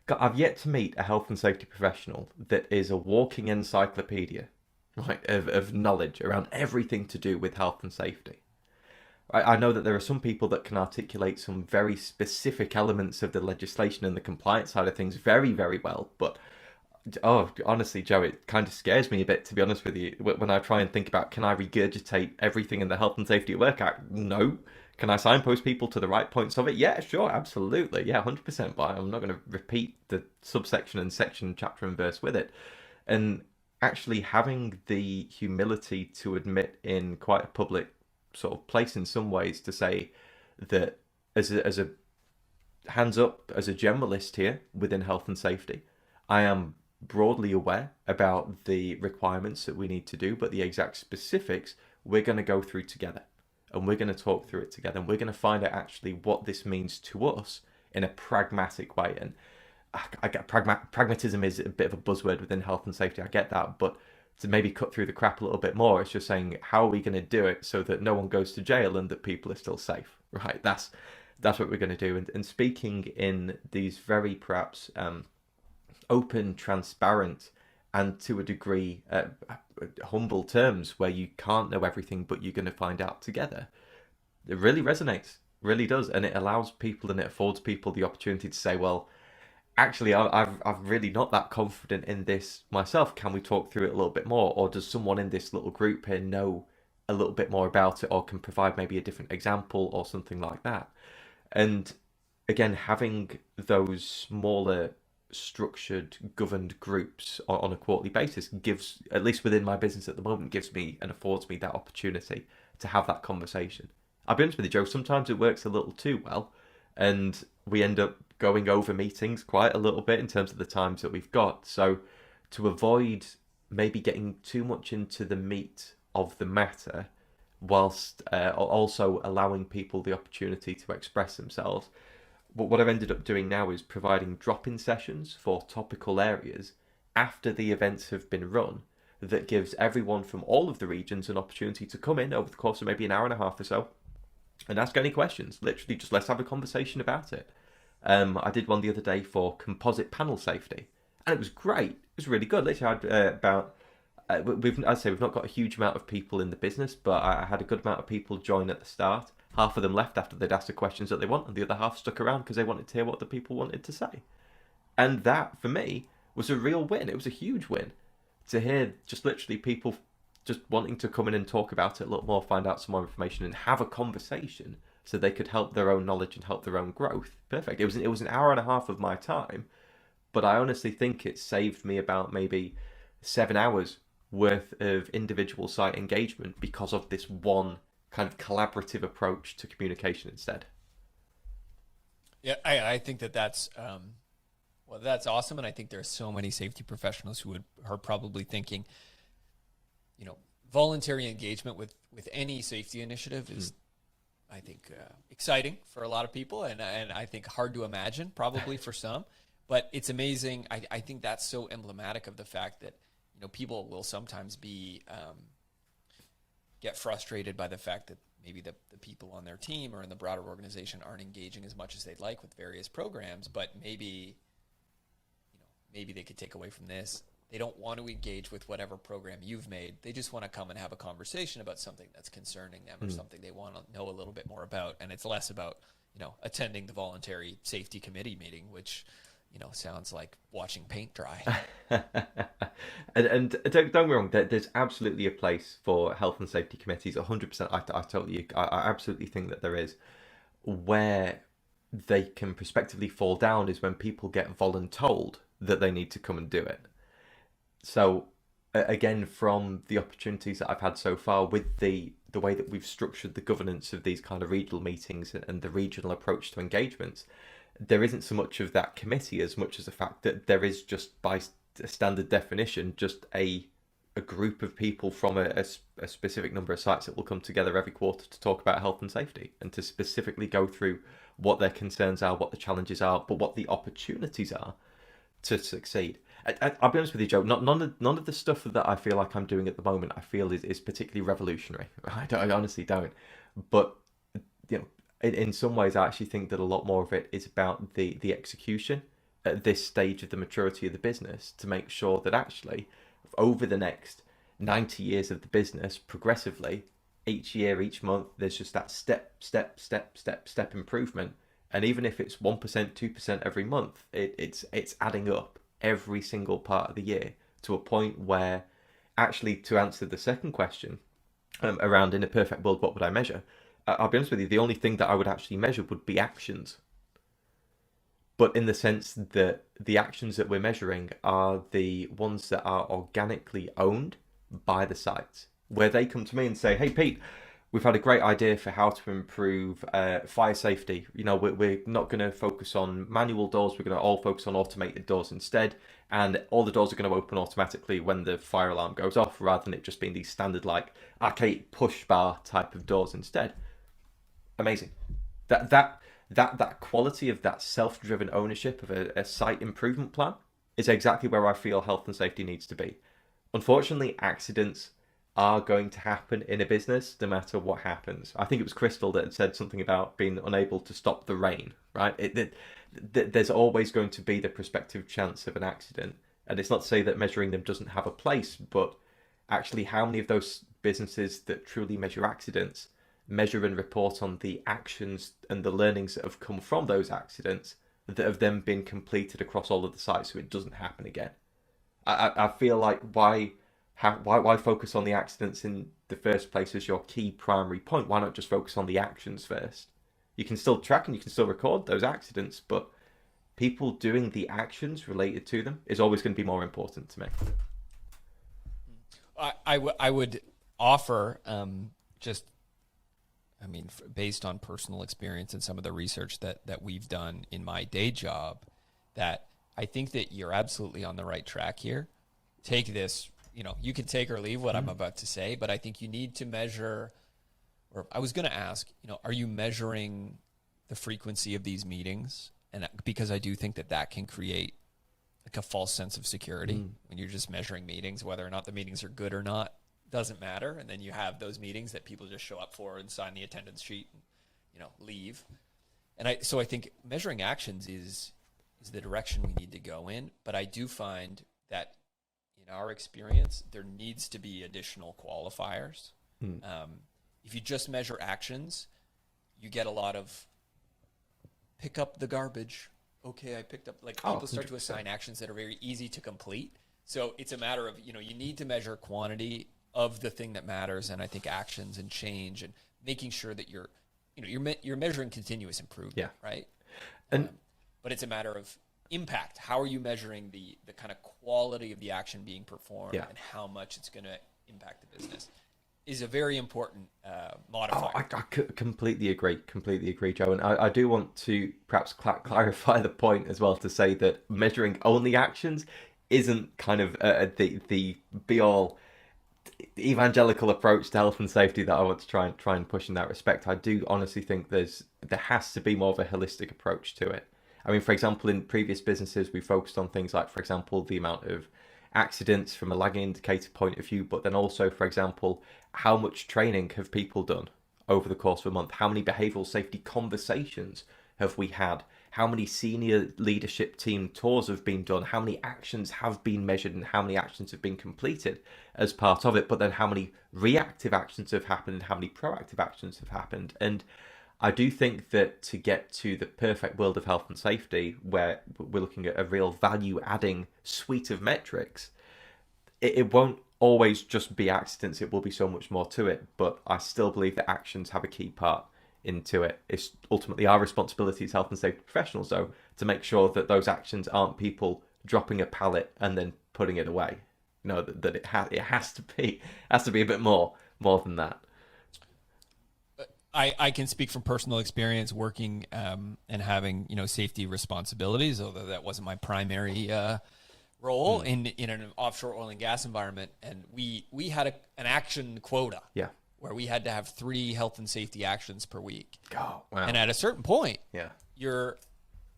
I've yet to meet a health and safety professional that is a walking encyclopedia, right, of knowledge around everything to do with health and safety. I know that there are some people that can articulate some very specific elements of the legislation and the compliance side of things very, very well, but honestly, Joe, it kind of scares me a bit, to be honest with you, when I try and think about, can I regurgitate everything in the Health and Safety at Work Act? No. Can I signpost people to the right points of it? Yeah, sure, absolutely. Yeah, 100%. But I'm not going to repeat the subsection and section, chapter and verse with it. And actually having the humility to admit in quite a public sort of place in some ways to say that as a hands up as a generalist here within health and safety. I am broadly aware about the requirements that we need to do, but the exact specifics we're going to go through together, and we're going to talk through it together, and we're going to find out actually what this means to us in a pragmatic way. And I get pragmatism is a bit of a buzzword within health and safety. I get that, but to maybe cut through the crap a little bit more, it's just saying, how are we going to do it so that no one goes to jail and that people are still safe, right? That's what we're going to do. And speaking in these very perhaps open, transparent, and to a degree humble terms, where you can't know everything, but you're going to find out together. It really resonates, really does, and it allows people and it affords people the opportunity to say, well, actually, I'm really not that confident in this myself. Can we talk through it a little bit more? Or does someone in this little group here know a little bit more about it, or can provide maybe a different example or something like that? And again, having those smaller, structured, governed groups on a quarterly basis gives, at least within my business at the moment, gives me and affords me that opportunity to have that conversation. I'll be honest with you, Joe, sometimes it works a little too well, and we end up going over meetings quite a little bit in terms of the times that we've got. So to avoid maybe getting too much into the meat of the matter, whilst also allowing people the opportunity to express themselves, what I've ended up doing now is providing drop-in sessions for topical areas after the events have been run, that gives everyone from all of the regions an opportunity to come in over the course of maybe an hour and a half or so and ask any questions. Literally just let's have a conversation about it. I did one the other day for composite panel safety, and it was great. It was really good. Literally, I had I'd say we've not got a huge amount of people in the business, but I had a good amount of people join at the start. Half of them left after they'd asked the questions that they want, and the other half stuck around because they wanted to hear what the people wanted to say. And that, for me, was a real win. It was a huge win to hear just literally people just wanting to come in and talk about it a lot more, find out some more information, and have a conversation so they could help their own knowledge and help their own growth. Perfect. It was an hour and a half of my time, but I honestly think it saved me about maybe 7 hours worth of individual site engagement because of this one kind of collaborative approach to communication instead. Yeah, I think that's that's awesome, and I think there are so many safety professionals who are probably thinking, voluntary engagement with any safety initiative is, I think, exciting for a lot of people, and I think hard to imagine probably for some, but it's amazing. I think that's so emblematic of the fact that people will sometimes be get frustrated by the fact that maybe the people on their team or in the broader organization aren't engaging as much as they'd like with various programs, but maybe they could take away from this. They don't want to engage with whatever program you've made. They just want to come and have a conversation about something that's concerning them or something they want to know a little bit more about. And it's less about, attending the voluntary safety committee meeting, which, sounds like watching paint dry. and don't get me wrong, there's absolutely a place for health and safety committees, 100%. I absolutely think that there is. Where they can prospectively fall down is when people get voluntold that they need to come and do it. So again, from the opportunities that I've had so far with the way that we've structured the governance of these kind of regional meetings and the regional approach to engagements, there isn't so much of that committee as much as the fact that there is just by standard definition just a group of people from a specific number of sites that will come together every quarter to talk about health and safety and to specifically go through what their concerns are, what the challenges are, but what the opportunities are to succeed. I'll be honest with you, Joe. None of the stuff that I feel like I'm doing at the moment, I feel is particularly revolutionary. I honestly don't. But in some ways, I actually think that a lot more of it is about the execution at this stage of the maturity of the business to make sure that actually over the next 90 years of the business, progressively, each year, each month, there's just that step improvement. And even if it's 1%, 2% every month, it's adding up every single part of the year to a point where, actually, to answer the second question around in a perfect world, what would I measure? I'll be honest with you, the only thing that I would actually measure would be actions. But in the sense that the actions that we're measuring are the ones that are organically owned by the sites, where they come to me and say, hey, Pete, we've had a great idea for how to improve fire safety. We're not going to focus on manual doors. We're going to all focus on automated doors instead. And all the doors are going to open automatically when the fire alarm goes off, rather than it just being these standard like arcade push bar type of doors instead. Amazing. That quality of that self-driven ownership of a site improvement plan is exactly where I feel health and safety needs to be. Unfortunately, accidents are going to happen in a business no matter what happens. I think it was Crystal that had said something about being unable to stop the rain, right? There's always going to be the prospective chance of an accident. And it's not to say that measuring them doesn't have a place, but actually how many of those businesses that truly measure accidents measure and report on the actions and the learnings that have come from those accidents that have then been completed across all of the sites so it doesn't happen again? I feel like why focus on the accidents in the first place as your key primary point? Why not just focus on the actions first? You can still track and you can still record those accidents, but people doing the actions related to them is always going to be more important to me. I would offer based on personal experience and some of the research that we've done in my day job, that I think that you're absolutely on the right track here. Take this, you can take or leave what I'm about to say, but I think you need to measure, or I was going to ask, are you measuring the frequency of these meetings? And because I do think that can create like a false sense of security when you're just measuring meetings, whether or not the meetings are good or not, doesn't matter. And then you have those meetings that people just show up for and sign the attendance sheet and, leave. And I think measuring actions is the direction we need to go in. But I do find that in our experience, there needs to be additional qualifiers. If you just measure actions, you get a lot of pick up the garbage. Okay, I picked up, people start to assign actions that are very easy to complete. So it's a matter of, you need to measure quantity of the thing that matters, and I think actions and change and making sure that you're measuring continuous improvement, right? And but it's a matter of impact. How are you measuring the kind of quality of the action being performed and how much it's going to impact the business is a very important modifier. I completely agree, Joe. And I do want to perhaps clarify the point as well, to say that measuring only actions isn't kind of the be-all evangelical approach to health and safety that I want to try and push in that respect. I do honestly think there has to be more of a holistic approach to it. I mean, for example, in previous businesses, we focused on things like, for example, the amount of accidents from a lagging indicator point of view, but then also, for example, how much training have people done over the course of a month? How many behavioural safety conversations have we had? How many senior leadership team tours have been done? How many actions have been measured and how many actions have been completed as part of it? But then how many reactive actions have happened and how many proactive actions have happened? And I do think that to get to the perfect world of health and safety, where we're looking at a real value-adding suite of metrics, it won't always just be accidents. It will be so much more to it. But I still believe that actions have a key part into it. It's ultimately our responsibility as health and safety professionals, though, to make sure that those actions aren't people dropping a pallet and then putting it away. That it has to be a bit more than that. I can speak from personal experience working and having safety responsibilities, although that wasn't my primary role in an offshore oil and gas environment, and we had an action quota. Where we had to have 3 health and safety actions per week. Oh, wow. And at a certain point, you're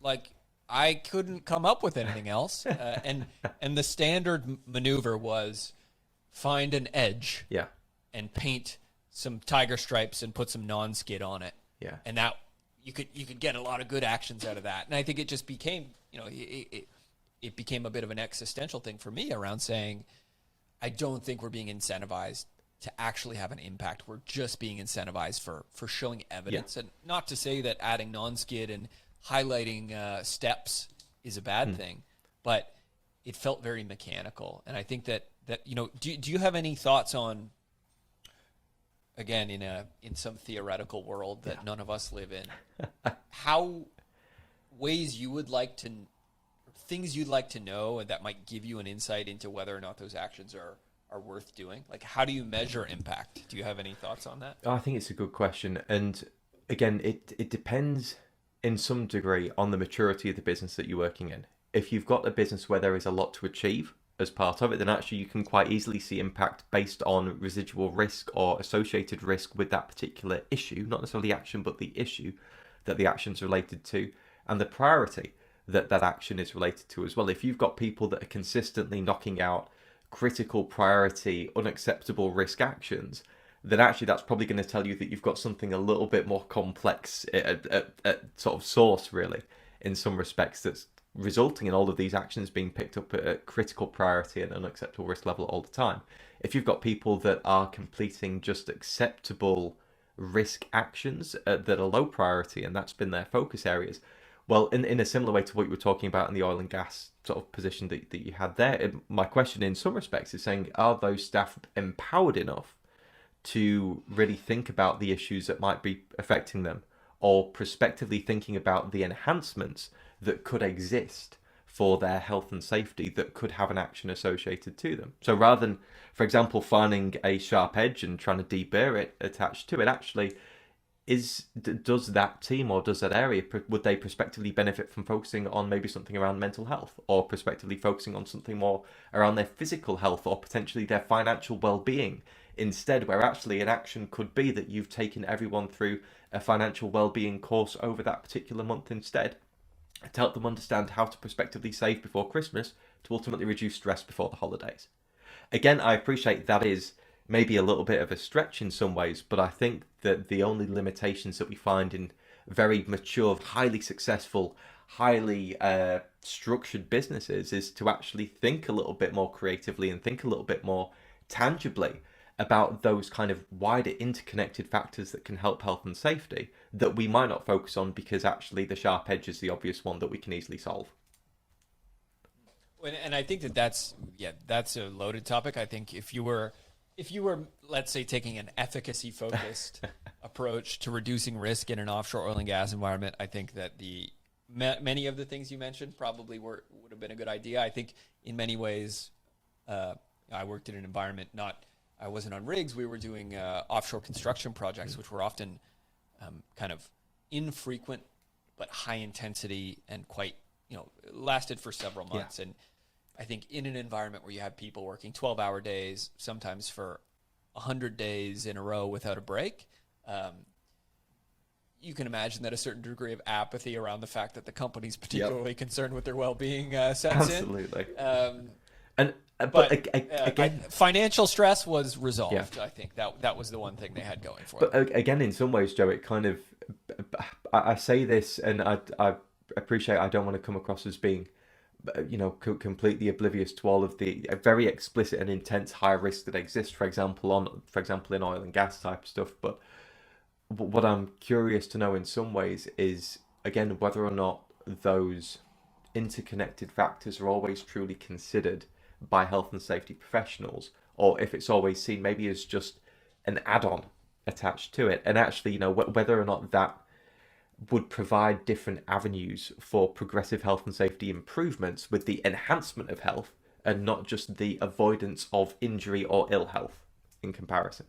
like, I couldn't come up with anything else. And the standard maneuver was find an edge and paint some tiger stripes and put some non-skid on it. And that you could get a lot of good actions out of that. And I think it just became, it became a bit of an existential thing for me around saying, I don't think we're being incentivized to actually have an impact. We're just being incentivized for showing evidence. And not to say that adding non-skid and highlighting steps is a bad thing, but it felt very mechanical. And I think that do you have any thoughts on, again, in some theoretical world that none of us live in, how ways you would like to, things you'd like to know and that might give you an insight into whether or not those actions are are worth doing? Like, how do you measure impact? Do you have any thoughts on that? I think it's a good question. And again, it depends in some degree on the maturity of the business that you're working in. If you've got a business where there is a lot to achieve as part of it, then actually you can quite easily see impact based on residual risk or associated risk with that particular issue, not necessarily the action, but the issue that the action's related to, and the priority that that action is related to as well. If you've got people that are consistently knocking out critical priority, unacceptable risk actions, then actually that's probably going to tell you that you've got something a little bit more complex at sort of source, really, in some respects, that's resulting in all of these actions being picked up at a critical priority and unacceptable risk level all the time. If you've got people that are completing just acceptable risk actions that are low priority and that's been their focus areas, well, in a similar way to what you were talking about in the oil and gas sort of position that you had there, my question in some respects is saying, are those staff empowered enough to really think about the issues that might be affecting them, or prospectively thinking about the enhancements that could exist for their health and safety that could have an action associated to them? So rather than, for example, finding a sharp edge and trying to deburr it attached to it, actually, does that team or does that area, would they prospectively benefit from focusing on maybe something around mental health, or prospectively focusing on something more around their physical health, or potentially their financial well-being instead, where actually an action could be that you've taken everyone through a financial well-being course over that particular month instead, to help them understand how to prospectively save before Christmas to ultimately reduce stress before the holidays. Again, I appreciate that is maybe a little bit of a stretch in some ways, but I think that the only limitations that we find in very mature, highly successful, highly structured businesses is to actually think a little bit more creatively and think a little bit more tangibly about those kind of wider interconnected factors that can help health and safety that we might not focus on because actually the sharp edge is the obvious one that we can easily solve. And I think that's a loaded topic. I think if you were, let's say, taking an efficacy focused approach to reducing risk in an offshore oil and gas environment, I think that many of the things you mentioned probably would have been a good idea. I think in many ways, I worked in an environment, I wasn't on rigs. We were doing offshore construction projects, which were often kind of infrequent, but high intensity and quite, lasted for several months. Yeah. And I think in an environment where you have people working 12-hour days, sometimes for 100 days in a row without a break, you can imagine that a certain degree of apathy around the fact that the company's particularly concerned with their well-being sets Absolutely. in. But again, financial stress was resolved. Yeah. I think that was the one thing they had going for them. But again, in some ways, Joe, it kind of, I say this, and I appreciate I don't want to come across as being, completely oblivious to all of the very explicit and intense high risk that exists, for example, in oil and gas type stuff. But what I'm curious to know in some ways is, again, whether or not those interconnected factors are always truly considered by health and safety professionals, or if it's always seen maybe as just an add-on attached to it, and actually, whether or not that would provide different avenues for progressive health and safety improvements with the enhancement of health and not just the avoidance of injury or ill health in comparison.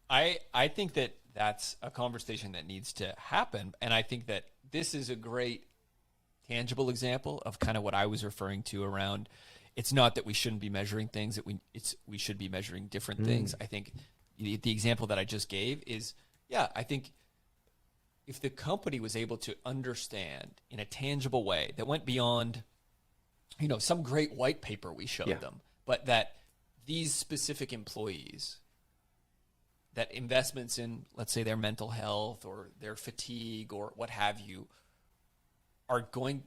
I think that that's a conversation that needs to happen, and I think that this is a great tangible example of kind of what I was referring to around, it's not that we shouldn't be measuring things, that we should be measuring different things. I think the example that I just gave is, I think if the company was able to understand in a tangible way that went beyond, some great white paper we showed them, but that these specific employees, that investments in, let's say, their mental health or their fatigue or what have you, are going,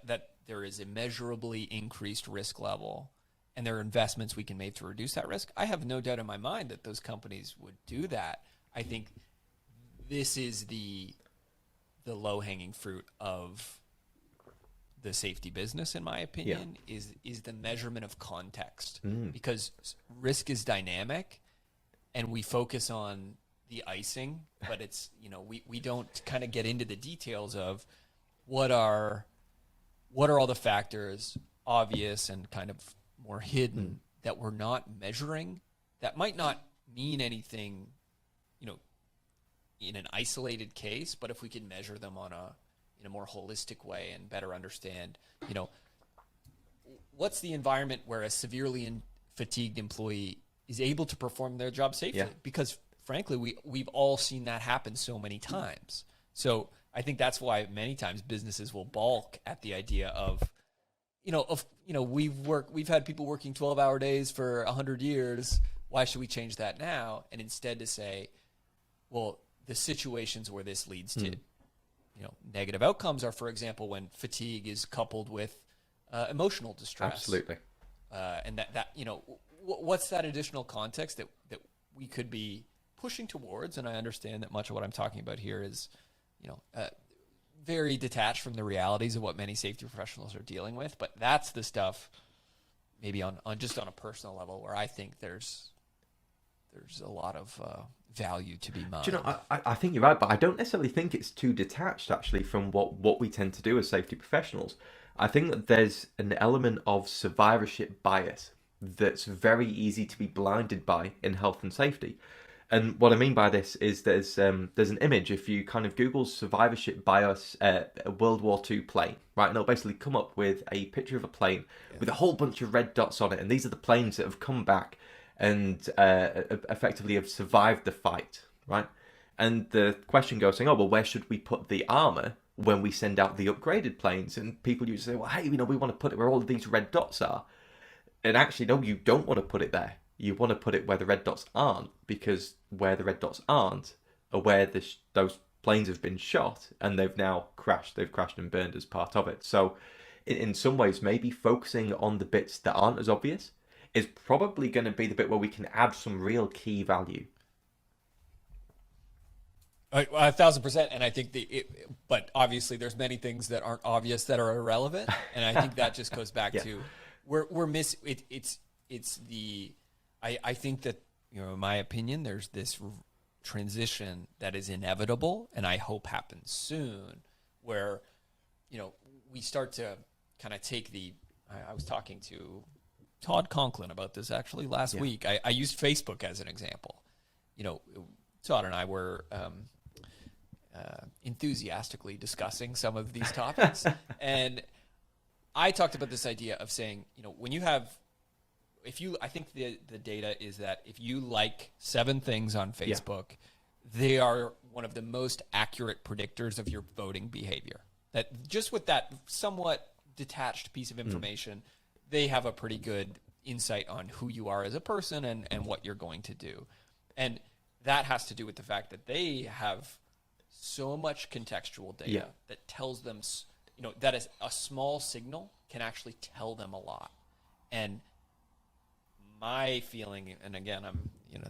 that there is immeasurably increased risk level, and there are investments we can make to reduce that risk. I have no doubt in my mind that those companies would do that. I think this is the low-hanging fruit of the safety business, in my opinion, is the measurement of context, because risk is dynamic, and we focus on the icing, but it's, we don't kind of get into the details of what are all the factors, obvious and kind of more hidden, that we're not measuring, that might not mean anything, in an isolated case, but if we can measure them in a more holistic way and better understand, what's the environment where a severely fatigued employee is able to perform their job safely? Yeah. Because frankly, we've all seen that happen so many times. So I think that's why many times businesses will balk at the idea of, we've had people working 12-hour days for 100 years. Why should we change that now? And instead to say, well, the situations where this leads to, negative outcomes are, for example, when fatigue is coupled with emotional distress. Absolutely. And that what's that additional context that we could be pushing towards? And I understand that much of what I'm talking about here is, very detached from the realities of what many safety professionals are dealing with. But that's the stuff, maybe on just on a personal level, where I think there's a lot of value to be mined. Do you know, I think you're right, but I don't necessarily think it's too detached actually from what we tend to do as safety professionals. I think that there's an element of survivorship bias that's very easy to be blinded by in health and safety. And what I mean by this is there's an image, if you kind of Google survivorship bias, World War II plane, right? And it'll basically come up with a picture of a plane with a whole bunch of red dots on it. And these are the planes that have come back and effectively have survived the fight, right? And the question goes saying, oh, well, where should we put the armor when we send out the upgraded planes? And people usually say, well, hey, we want to put it where all of these red dots are. And actually, no, you don't want to put it there. You want to put it where the red dots aren't, because where the red dots aren't are where those planes have been shot and they've now crashed. They've crashed and burned as part of it. So in some ways, maybe focusing on the bits that aren't as obvious is probably going to be the bit where we can add some real key value. 1,000%. And I think but obviously there's many things that aren't obvious that are irrelevant. And I think that just goes back to we're missing it. I think that, in my opinion, there's this transition that is inevitable and I hope happens soon where, we start to kind of take I was talking to Todd Conklin about this actually last week. I used Facebook as an example. Todd and I were enthusiastically discussing some of these topics. And I talked about this idea of saying, when you have, I think the data is that if you like 7 things on Facebook, they are one of the most accurate predictors of your voting behavior. That just with that somewhat detached piece of information, they have a pretty good insight on who you are as a person and what you're going to do. And that has to do with the fact that they have so much contextual data that tells them, that is a small signal can actually tell them a lot. And my feeling, and again,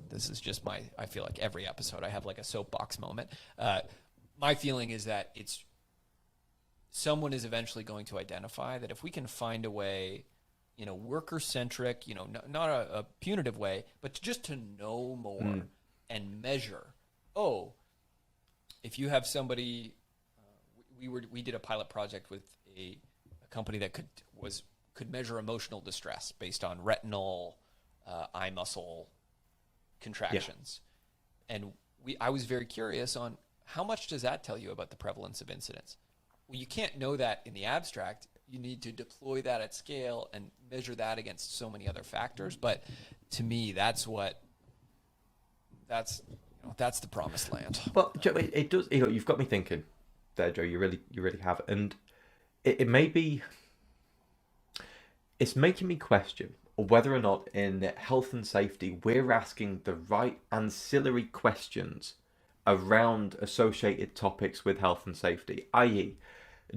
this is just I feel like every episode I have like a soapbox moment. My feeling is that someone is eventually going to identify that if we can find a way, worker-centric, not a punitive way, but just to know more and measure. Oh, if you have somebody, we did a pilot project with a company that could measure emotional distress based on retinal eye muscle contractions. And I was very curious on how much does that tell you about the prevalence of incidents? Well, you can't know that in the abstract. You need to deploy that at scale and measure that against so many other factors. But to me, that's the promised land. Well, Joe, it does. You've got me thinking there, Joe. You really have, and it may be. It's making me question whether or not in health and safety we're asking the right ancillary questions around associated topics with health and safety, i.e.,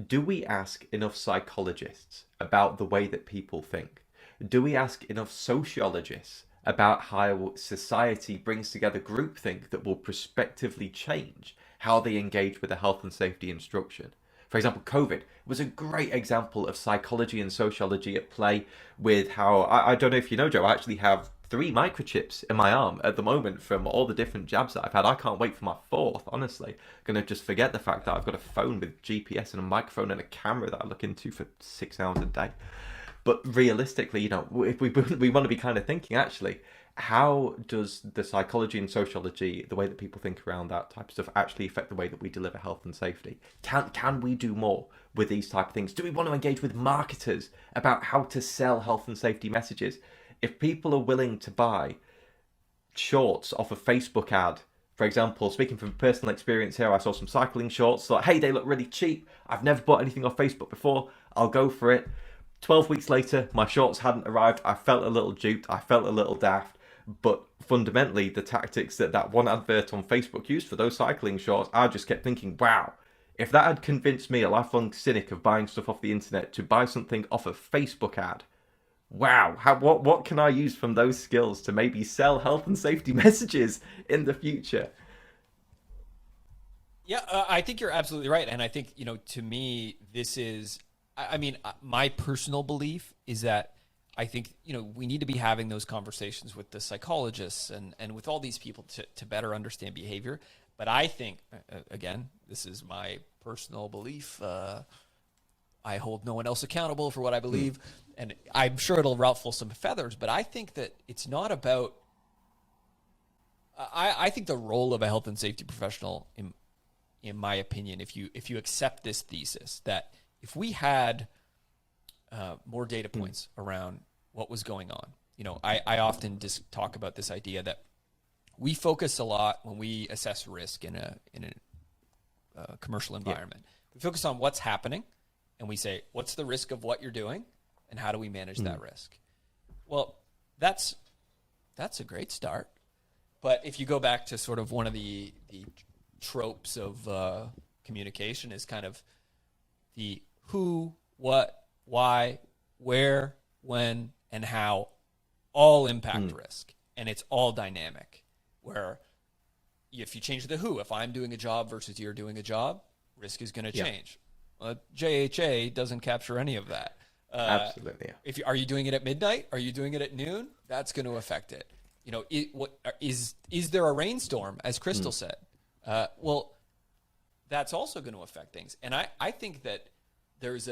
do we ask enough psychologists about the way that people think? Do we ask enough sociologists about how society brings together groupthink that will prospectively change how they engage with the health and safety instruction? For example, COVID was a great example of psychology and sociology at play with how, I don't know if you know, Joe, I actually have 3 microchips in my arm at the moment from all the different jabs that I've had. I can't wait for my 4th, honestly. I'm going to just forget the fact that I've got a phone with GPS and a microphone and a camera that I look into for 6 hours a day. But realistically, if we want to be kind of thinking, actually, how does the psychology and sociology, the way that people think around that type of stuff, actually affect the way that we deliver health and safety? Can we do more with these type of things? Do we want to engage with marketers about how to sell health and safety messages? If people are willing to buy shorts off a Facebook ad, for example, speaking from personal experience here, I saw some cycling shorts, thought, hey, they look really cheap. I've never bought anything off Facebook before. I'll go for it. 12 weeks later, my shorts hadn't arrived. I felt a little duped. I felt a little daft. But fundamentally, the tactics that one advert on Facebook used for those cycling shorts, I just kept thinking, wow, if that had convinced me, a lifelong cynic of buying stuff off the internet, to buy something off a Facebook ad, wow, what can I use from those skills to maybe sell health and safety messages in the future? Yeah, I think you're absolutely right. And I think, to me, this is, my personal belief is that I think, we need to be having those conversations with the psychologists and with all these people to better understand behavior. But I think, again, this is my personal belief. I hold no one else accountable for what I believe. And I'm sure it'll ruffle some feathers, but I think that it's not about, I think the role of a health and safety professional, in my opinion, if you accept this thesis, that if we had more data points around what was going on, I often just talk about this idea that we focus a lot when we assess risk in a commercial environment. We focus on what's happening, and we say, what's the risk of what you're doing, and how do we manage that risk? Well, that's a great start. But if you go back to sort of one of the tropes of communication is kind of the who, what, why, where, when, and how all impact risk. And it's all dynamic, where if you change the who, if I'm doing a job versus you're doing a job, risk is going to change. JHA doesn't capture any of that. Absolutely. Yeah. Are you doing it at midnight? Are you doing it at noon? That's going to affect it. Is there a rainstorm, as Crystal said? Well, that's also going to affect things. And I think that there's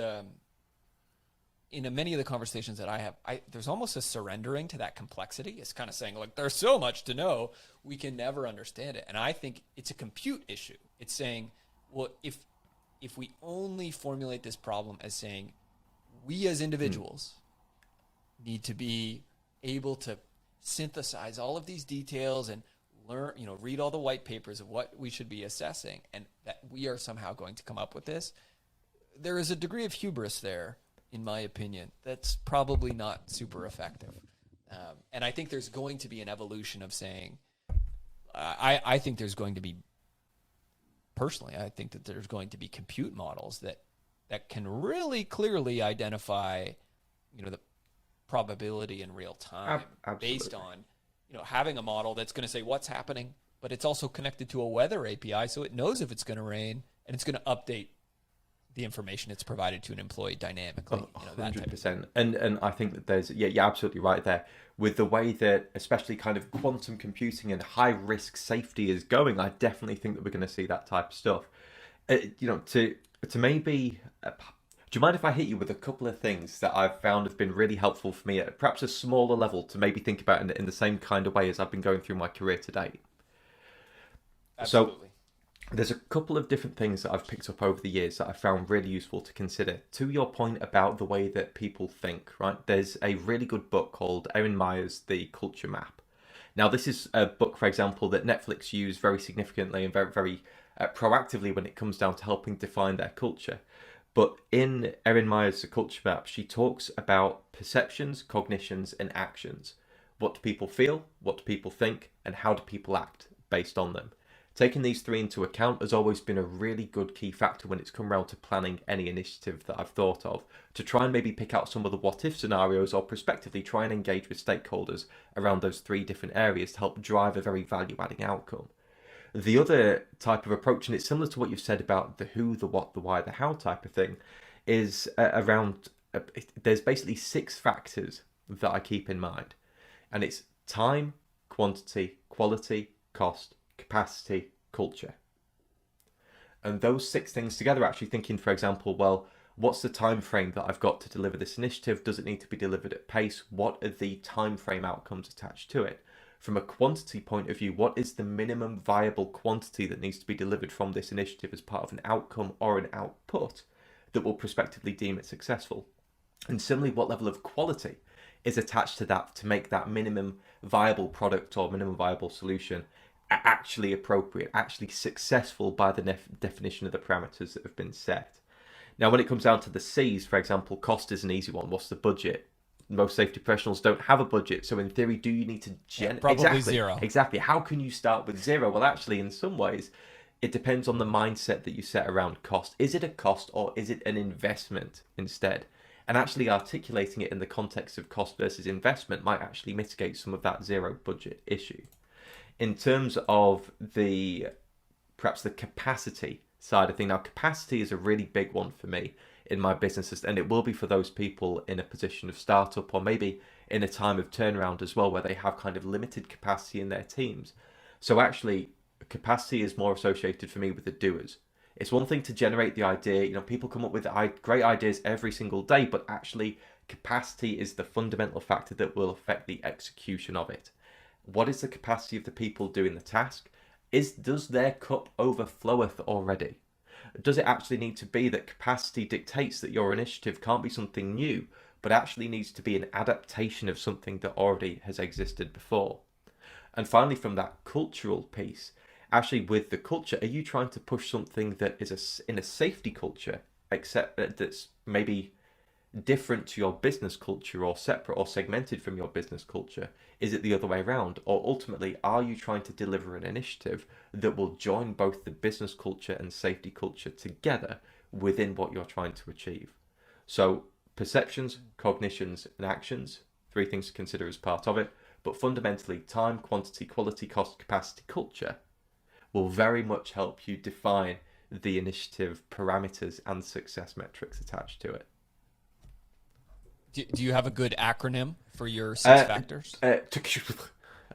in many of the conversations that I have, there's almost a surrendering to that complexity. It's kind of saying, like, there's so much to know, we can never understand it. And I think it's a compute issue. It's saying, well, if we only formulate this problem as saying, we as individuals need to be able to synthesize all of these details and learn, read all the white papers of what we should be assessing, and that we are somehow going to come up with this. There is a degree of hubris there, in my opinion, that's probably not super effective. And I think there's going to be an evolution of saying, I think there's going to be, personally, I think that there's going to be compute models that can really clearly identify, the probability in real time based on, having a model that's going to say what's happening, but it's also connected to a weather API, so it knows if it's going to rain, and it's going to update the information it's provided to an employee dynamically. 100%. And I think that there's, you're absolutely right there. With the way that especially kind of quantum computing and high risk safety is going, I definitely think that we're going to see that type of stuff. To maybe, do you mind if I hit you with a couple of things that I've found have been really helpful for me at perhaps a smaller level to maybe think about in the same kind of way as I've been going through my career to date? Absolutely. So there's a couple of different things that I've picked up over the years that I found really useful to consider. To your point about the way that people think, right? There's a really good book called Erin Meyer's The Culture Map. Now, this is a book, for example, that Netflix use very significantly and very, very proactively when it comes down to helping define their culture. But in Erin Meyer's The Culture Map, she talks about perceptions, cognitions, and actions. What do people feel? What do people think? And how do people act based on them? Taking these three into account has always been a really good key factor when it's come around to planning any initiative that I've thought of, to try and maybe pick out some of the what-if scenarios or prospectively try and engage with stakeholders around those three different areas to help drive a very value-adding outcome. The other type of approach, and it's similar to what you've said about the who, the what, the why, the how type of thing, is around, there's basically 6 factors that I keep in mind. And it's time, quantity, quality, cost, capacity, culture. And those 6 things together, actually thinking, for example, well, What's the time frame that I've got to deliver this initiative? Does it need to be delivered at pace? What are the time frame outcomes attached to it? From a quantity point of view, what is the minimum viable quantity that needs to be delivered from this initiative as part of an outcome or an output that will prospectively deem it successful? And similarly, what level of quality is attached to that to make that minimum viable product or minimum viable solution actually appropriate, actually successful by the definition of the parameters that have been set. Now, when it comes down to the C's, for example, cost is an easy one. What's the budget? Most safety professionals don't have a budget. So in theory, do you need to probably zero. Exactly. How can you start with zero? Well, actually, in some ways, it depends on the mindset that you set around cost. Is it a cost or is it an investment instead? And actually articulating it in the context of cost versus investment might actually mitigate some of that zero budget issue. In terms of perhaps the capacity side of thing, now capacity is a really big one for me in my businesses, and it will be for those people in a position of startup or maybe in a time of turnaround as well, where they have kind of limited capacity in their teams. So actually, capacity is more associated for me with the doers. It's one thing to generate the idea, people come up with great ideas every single day, but actually capacity is the fundamental factor that will affect the execution of it. What is the capacity of the people doing the task? Does their cup overfloweth already? Does it actually need to be that capacity dictates that your initiative can't be something new, but actually needs to be an adaptation of something that already has existed before? And finally, from that cultural piece, actually with the culture, are you trying to push something that is in a safety culture, except that's maybe different to your business culture or separate or segmented from your business culture? Is it the other way around? Or ultimately, are you trying to deliver an initiative that will join both the business culture and safety culture together within what you're trying to achieve? So perceptions, cognitions, and actions, 3 things to consider as part of it. But fundamentally, time, quantity, quality, cost, capacity, culture will very much help you define the initiative parameters and success metrics attached to it. Do you have a good acronym for your 6 factors?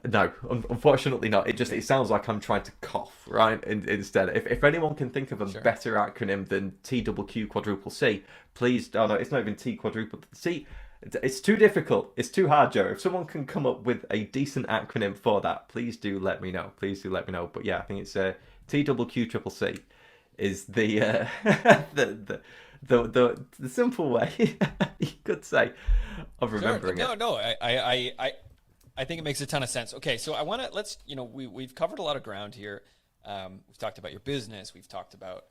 No, unfortunately not. It sounds like I'm trying to cough, right? Instead, if anyone can think of a better acronym than TQQ quadruple C, please. Oh no, it's not even T quadruple C. It's too difficult. It's too hard, Joe. If someone can come up with a decent acronym for that, please do let me know. Please do let me know. But yeah, I think it's TQQ triple C is the the simple way you could say of remembering it. No, I think it makes a ton of sense. Okay, so I want to we've covered a lot of ground here. We've talked about your business. We've talked about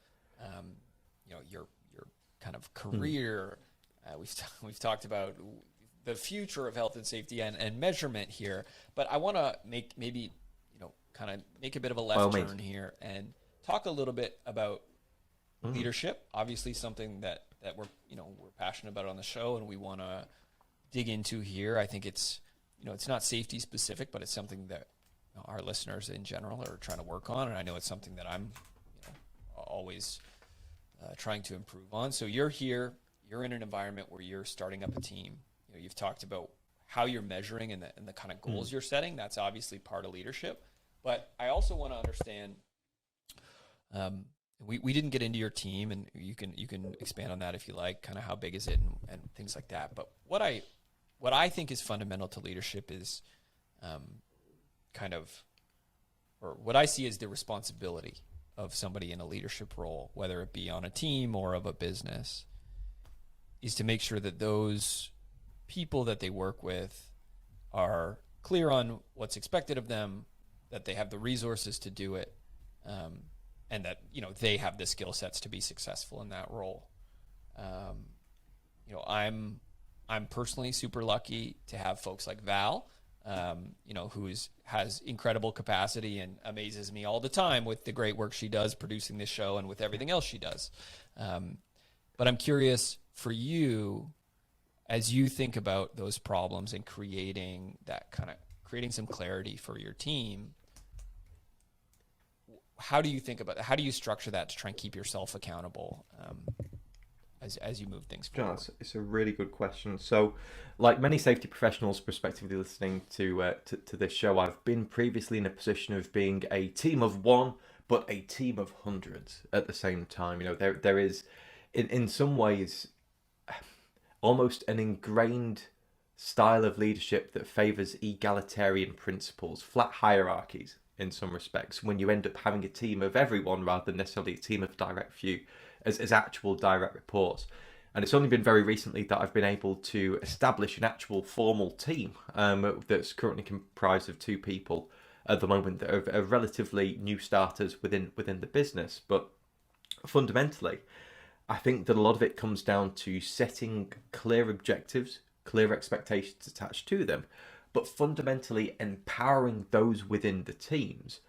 your kind of career. We've talked about the future of health and safety and measurement here. But I want to make a bit of a left turn here and talk a little bit about leadership. Obviously, something that we're passionate about on the show, and we want to dig into here. I think it's not safety specific, but it's something that our listeners in general are trying to work on, and I know it's something that I'm always trying to improve on. So you're here. You're in an environment where you're starting up a team. You've talked about how you're measuring and the kind of goals you're setting. That's obviously part of leadership. But I also want to understand. We didn't get into your team, and you can expand on that if you like. Kind of how big is it and things like that. But what I think is fundamental to leadership is, what I see as the responsibility of somebody in a leadership role, whether it be on a team or of a business, is to make sure that those people that they work with are clear on what's expected of them, that they have the resources to do it, and that they have the skill sets to be successful in that role. I'm personally super lucky to have folks like Val, who has incredible capacity and amazes me all the time with the great work she does producing this show and with everything else she does. But I'm curious for you, as you think about those problems and creating some clarity for your team, how do you think about that? How do you structure that to try and keep yourself accountable as you move things forward? It's a really good question. So, like many safety professionals prospectively listening to this show, I've been previously in a position of being a team of one, but a team of hundreds at the same time. There is in some ways, almost an ingrained style of leadership that favors egalitarian principles, flat hierarchies in some respects, when you end up having a team of everyone rather than necessarily a team of direct few as actual direct reports. And it's only been very recently that I've been able to establish an actual formal team that's currently comprised of 2 people at the moment that are relatively new starters within the business. But fundamentally, I think that a lot of it comes down to setting clear objectives, clear expectations attached to them, but fundamentally empowering those within the teams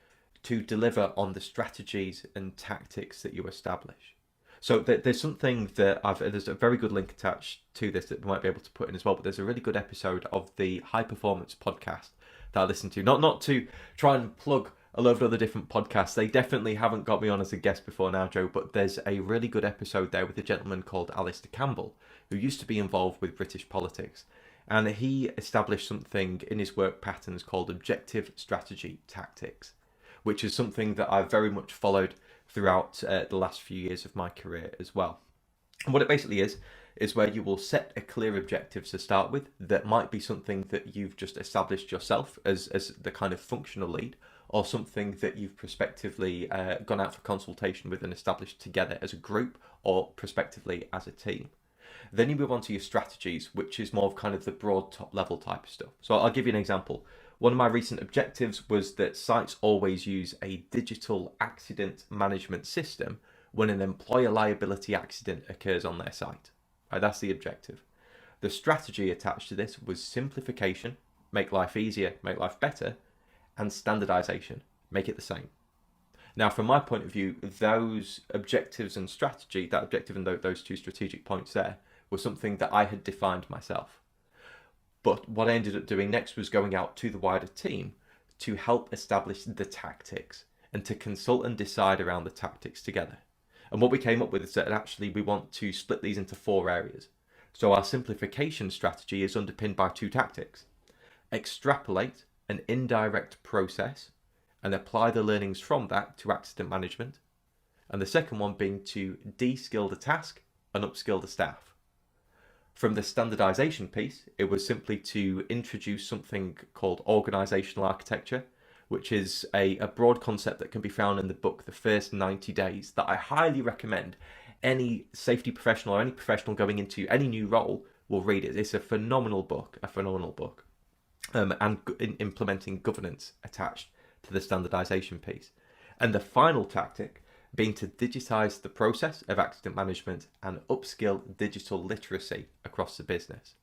to deliver on the strategies and tactics that you establish. So there's something that there's a very good link attached to this that we might be able to put in as well, but there's a really good episode of the High Performance podcast that I listened to, not to try and plug a lot of other different podcasts. They definitely haven't got me on as a guest before now, Joe, but there's a really good episode there with a gentleman called Alistair Campbell, who used to be involved with British politics. And he established something in his work patterns called objective strategy tactics, which is something that I've very much followed throughout the last few years of my career as well. And what it basically is where you will set a clear objective to start with that might be something that you've just established yourself as the kind of functional lead, or something that you've prospectively gone out for consultation with and established together as a group or prospectively as a team. Then you move on to your strategies, which is more of kind of the broad top level type of stuff. So I'll give you an example. One of my recent objectives was that sites always use a digital accident management system when an employer liability accident occurs on their site. Right, that's the objective. The strategy attached to this was simplification, make life easier, make life better, and standardization, make it the same. Now, from my point of view, those objectives and strategy, that objective and those 2 strategic points there, was something that I had defined myself. But what I ended up doing next was going out to the wider team to help establish the tactics and to consult and decide around the tactics together. And what we came up with is that actually we want to split these into 4 areas. So our simplification strategy is underpinned by 2 tactics. Extrapolate an indirect process and apply the learnings from that to accident management. And the second one being to de-skill the task and upskill the staff. From the standardization piece, it was simply to introduce something called organizational architecture, which is a broad concept that can be found in the book, The First 90 Days, that I highly recommend any safety professional or any professional going into any new role will read it. It's a phenomenal book. And implementing governance attached to the standardization piece. And the final tactic being to digitize the process of accident management and upskill digital literacy across the business.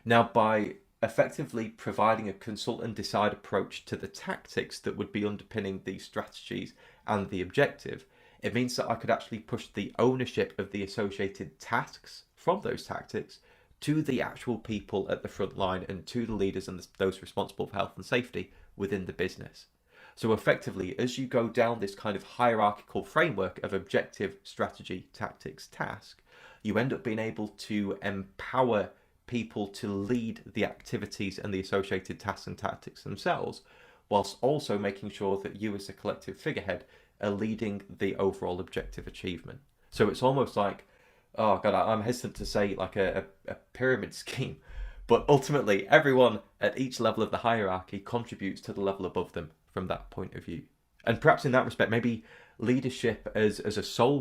Now, by effectively providing a consult and decide approach to the tactics that would be underpinning these strategies and the objective, it means that I could actually push the ownership of the associated tasks from those tactics to the actual people at the front line and to the leaders and those responsible for health and safety within the business. So effectively, as you go down this kind of hierarchical framework of objective, strategy, tactics, task, you end up being able to empower people to lead the activities and the associated tasks and tactics themselves, whilst also making sure that you as a collective figurehead are leading the overall objective achievement. So it's almost like, oh God, I'm hesitant to say like a pyramid scheme, but ultimately everyone at each level of the hierarchy contributes to the level above them from that point of view. And perhaps in that respect, maybe leadership as a sole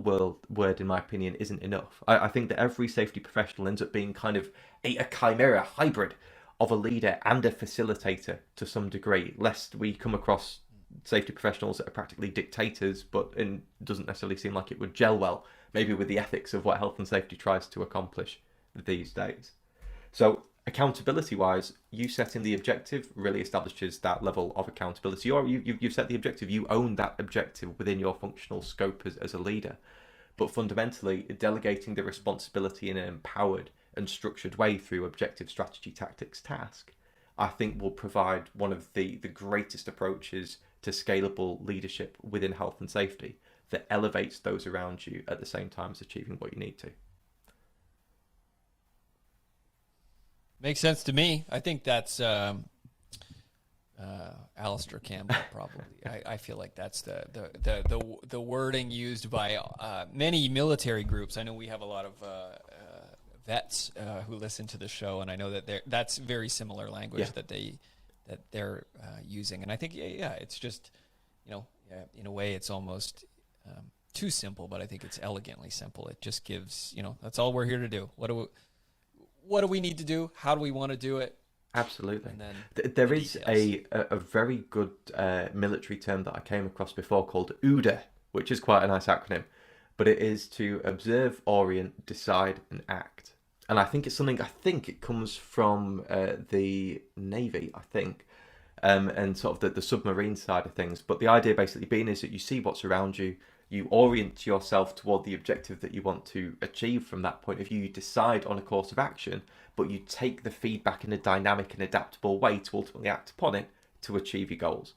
word, in my opinion, isn't enough. I think that every safety professional ends up being kind of a chimera, hybrid of a leader and a facilitator to some degree, lest we come across safety professionals that are practically dictators, but it doesn't necessarily seem like it would gel well, maybe with the ethics of what health and safety tries to accomplish these days. So accountability wise, you setting the objective really establishes that level of accountability, or you've set the objective, you own that objective within your functional scope as a leader. But fundamentally, delegating the responsibility in an empowered and structured way through objective, strategy, tactics, task, I think will provide one of the greatest approaches to scalable leadership within health and safety that elevates those around you at the same time as achieving what you need to. Makes sense to me. I think that's Alistair Campbell, probably. I feel like that's the wording used by many military groups. I know we have a lot of vets who listen to the show, and I know that that's very similar language that they're using. And I think it's just in a way it's almost too simple, but I think it's elegantly simple. It just gives that's all we're here to do. What do we need to do? How do we want to do it? Absolutely. And then there is a very good military term that I came across before called OODA, which is quite a nice acronym, but it is to observe, orient, decide, and act. And I think it's something, it comes from the Navy, and sort of the submarine side of things. But the idea basically being is that you see what's around you, you orient yourself toward the objective that you want to achieve from that point of view, you decide on a course of action, but you take the feedback in a dynamic and adaptable way to ultimately act upon it to achieve your goals.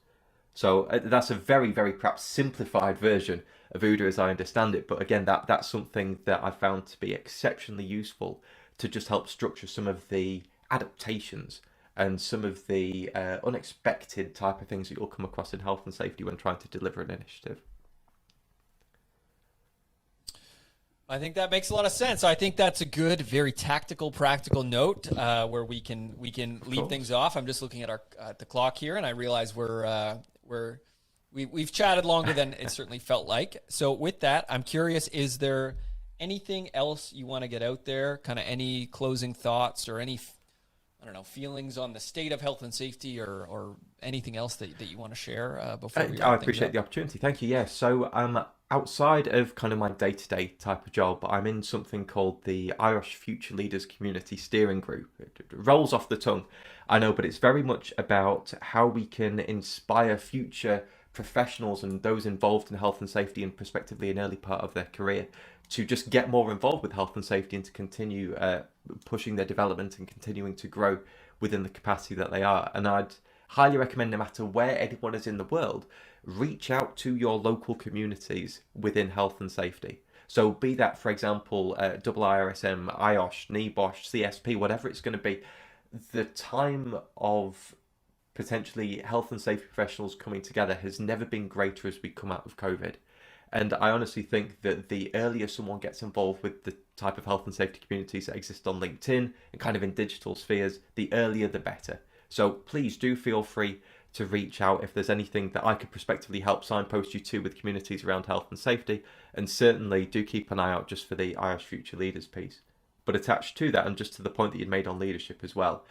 So that's a very, very perhaps simplified version of OODA as I understand it. But again, that's something that I found to be exceptionally useful to just help structure some of the adaptations and some of the unexpected type of things that you'll come across in health and safety when trying to deliver an initiative. I think that makes a lot of sense. I think that's a good, very tactical, practical note where we can leave things off. I'm just looking at the clock here, and I realize we've chatted longer than it certainly felt like. So with that, I'm curious: is there anything else you want to get out there? Kind of any closing thoughts or any feelings on the state of health and safety or anything else that you want to share before we I appreciate the opportunity. Thank you. Yeah. So outside of kind of my day-to-day type of job, I'm in something called the Irish Future Leaders Community Steering Group. It rolls off the tongue, I know, but it's very much about how we can inspire future professionals and those involved in health and safety and prospectively an early part of their career to just get more involved with health and safety and to continue pushing their development and continuing to grow within the capacity that they are. And I'd highly recommend, no matter where anyone is in the world, reach out to your local communities within health and safety. So be that, for example, IRSM, IOSH, NEBOSH, CSP, whatever it's going to be, the time of potentially health and safety professionals coming together has never been greater as we come out of COVID. And I honestly think that the earlier someone gets involved with the type of health and safety communities that exist on LinkedIn and kind of in digital spheres, the earlier the better. So please do feel free to reach out if there's anything that I could prospectively help signpost you to with communities around health and safety. And certainly do keep an eye out just for the Irish Future Leaders piece. But attached to that, and just to the point that you made on leadership as well,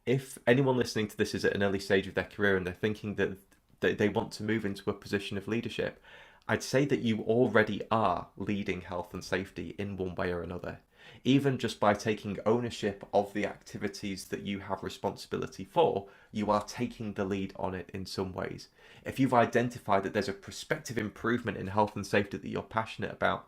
if anyone listening to this is at an early stage of their career and they're thinking that they want to move into a position of leadership, I'd say that you already are leading health and safety in one way or another. Even just by taking ownership of the activities that you have responsibility for, you are taking the lead on it in some ways. If you've identified that there's a prospective improvement in health and safety that you're passionate about,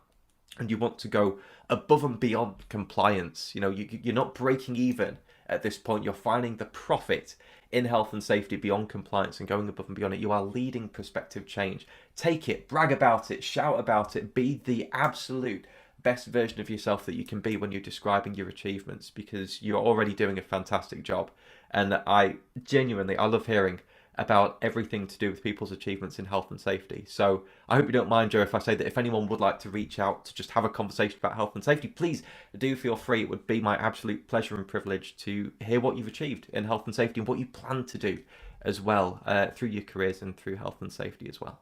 and you want to go above and beyond compliance, you're not breaking even at this point, you're finding the profit in health and safety beyond compliance and going above and beyond it. You are leading prospective change. Take it, brag about it, shout about it, be the absolute best version of yourself that you can be when you're describing your achievements, because you're already doing a fantastic job. And I love hearing about everything to do with people's achievements in health and safety. So I hope you don't mind, Joe, if I say that if anyone would like to reach out to just have a conversation about health and safety, please do feel free. It would be my absolute pleasure and privilege to hear what you've achieved in health and safety and what you plan to do as well through your careers and through health and safety as well.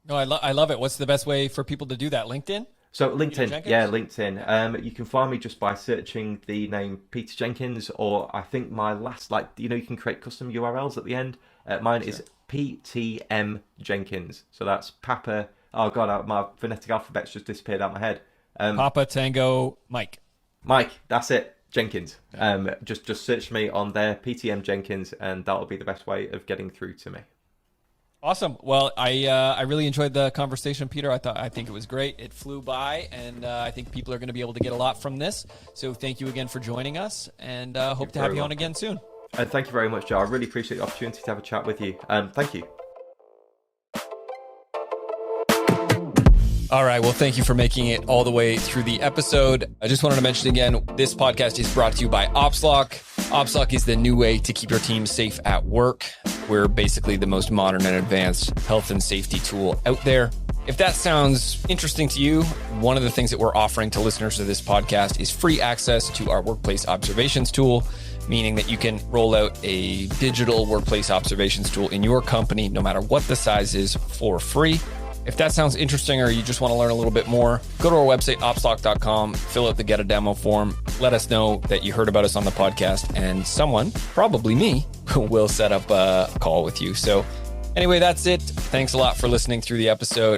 No, I love it. What's the best way for people to do that? LinkedIn? So LinkedIn, LinkedIn. You can find me just by searching the name Peter Jenkins, or I think my last, you can create custom URLs at the end. Mine is PTM Jenkins. So that's Papa. Oh God, my phonetic alphabet's just disappeared out of my head. Papa Tango Mike. Mike, that's it. Jenkins. Just search me on there, PTM Jenkins, and that'll be the best way of getting through to me. Awesome. Well, I really enjoyed the conversation, Peter. I think it was great. It flew by, and I think people are going to be able to get a lot from this. So thank you again for joining us, and hope to have you on again soon. Thank you very much, Joe. I really appreciate the opportunity to have a chat with you. Thank you. All right. Well, thank you for making it all the way through the episode. I just wanted to mention again, this podcast is brought to you by Opslock. Opslock is the new way to keep your team safe at work. We're basically the most modern and advanced health and safety tool out there. If that sounds interesting to you, one of the things that we're offering to listeners of this podcast is free access to our workplace observations tool, meaning that you can roll out a digital workplace observations tool in your company, no matter what the size is, for free. If that sounds interesting or you just want to learn a little bit more, go to our website, opslock.com, fill out the Get a Demo form, let us know that you heard about us on the podcast, and someone, probably me, will set up a call with you. So anyway, that's it. Thanks a lot for listening through the episode.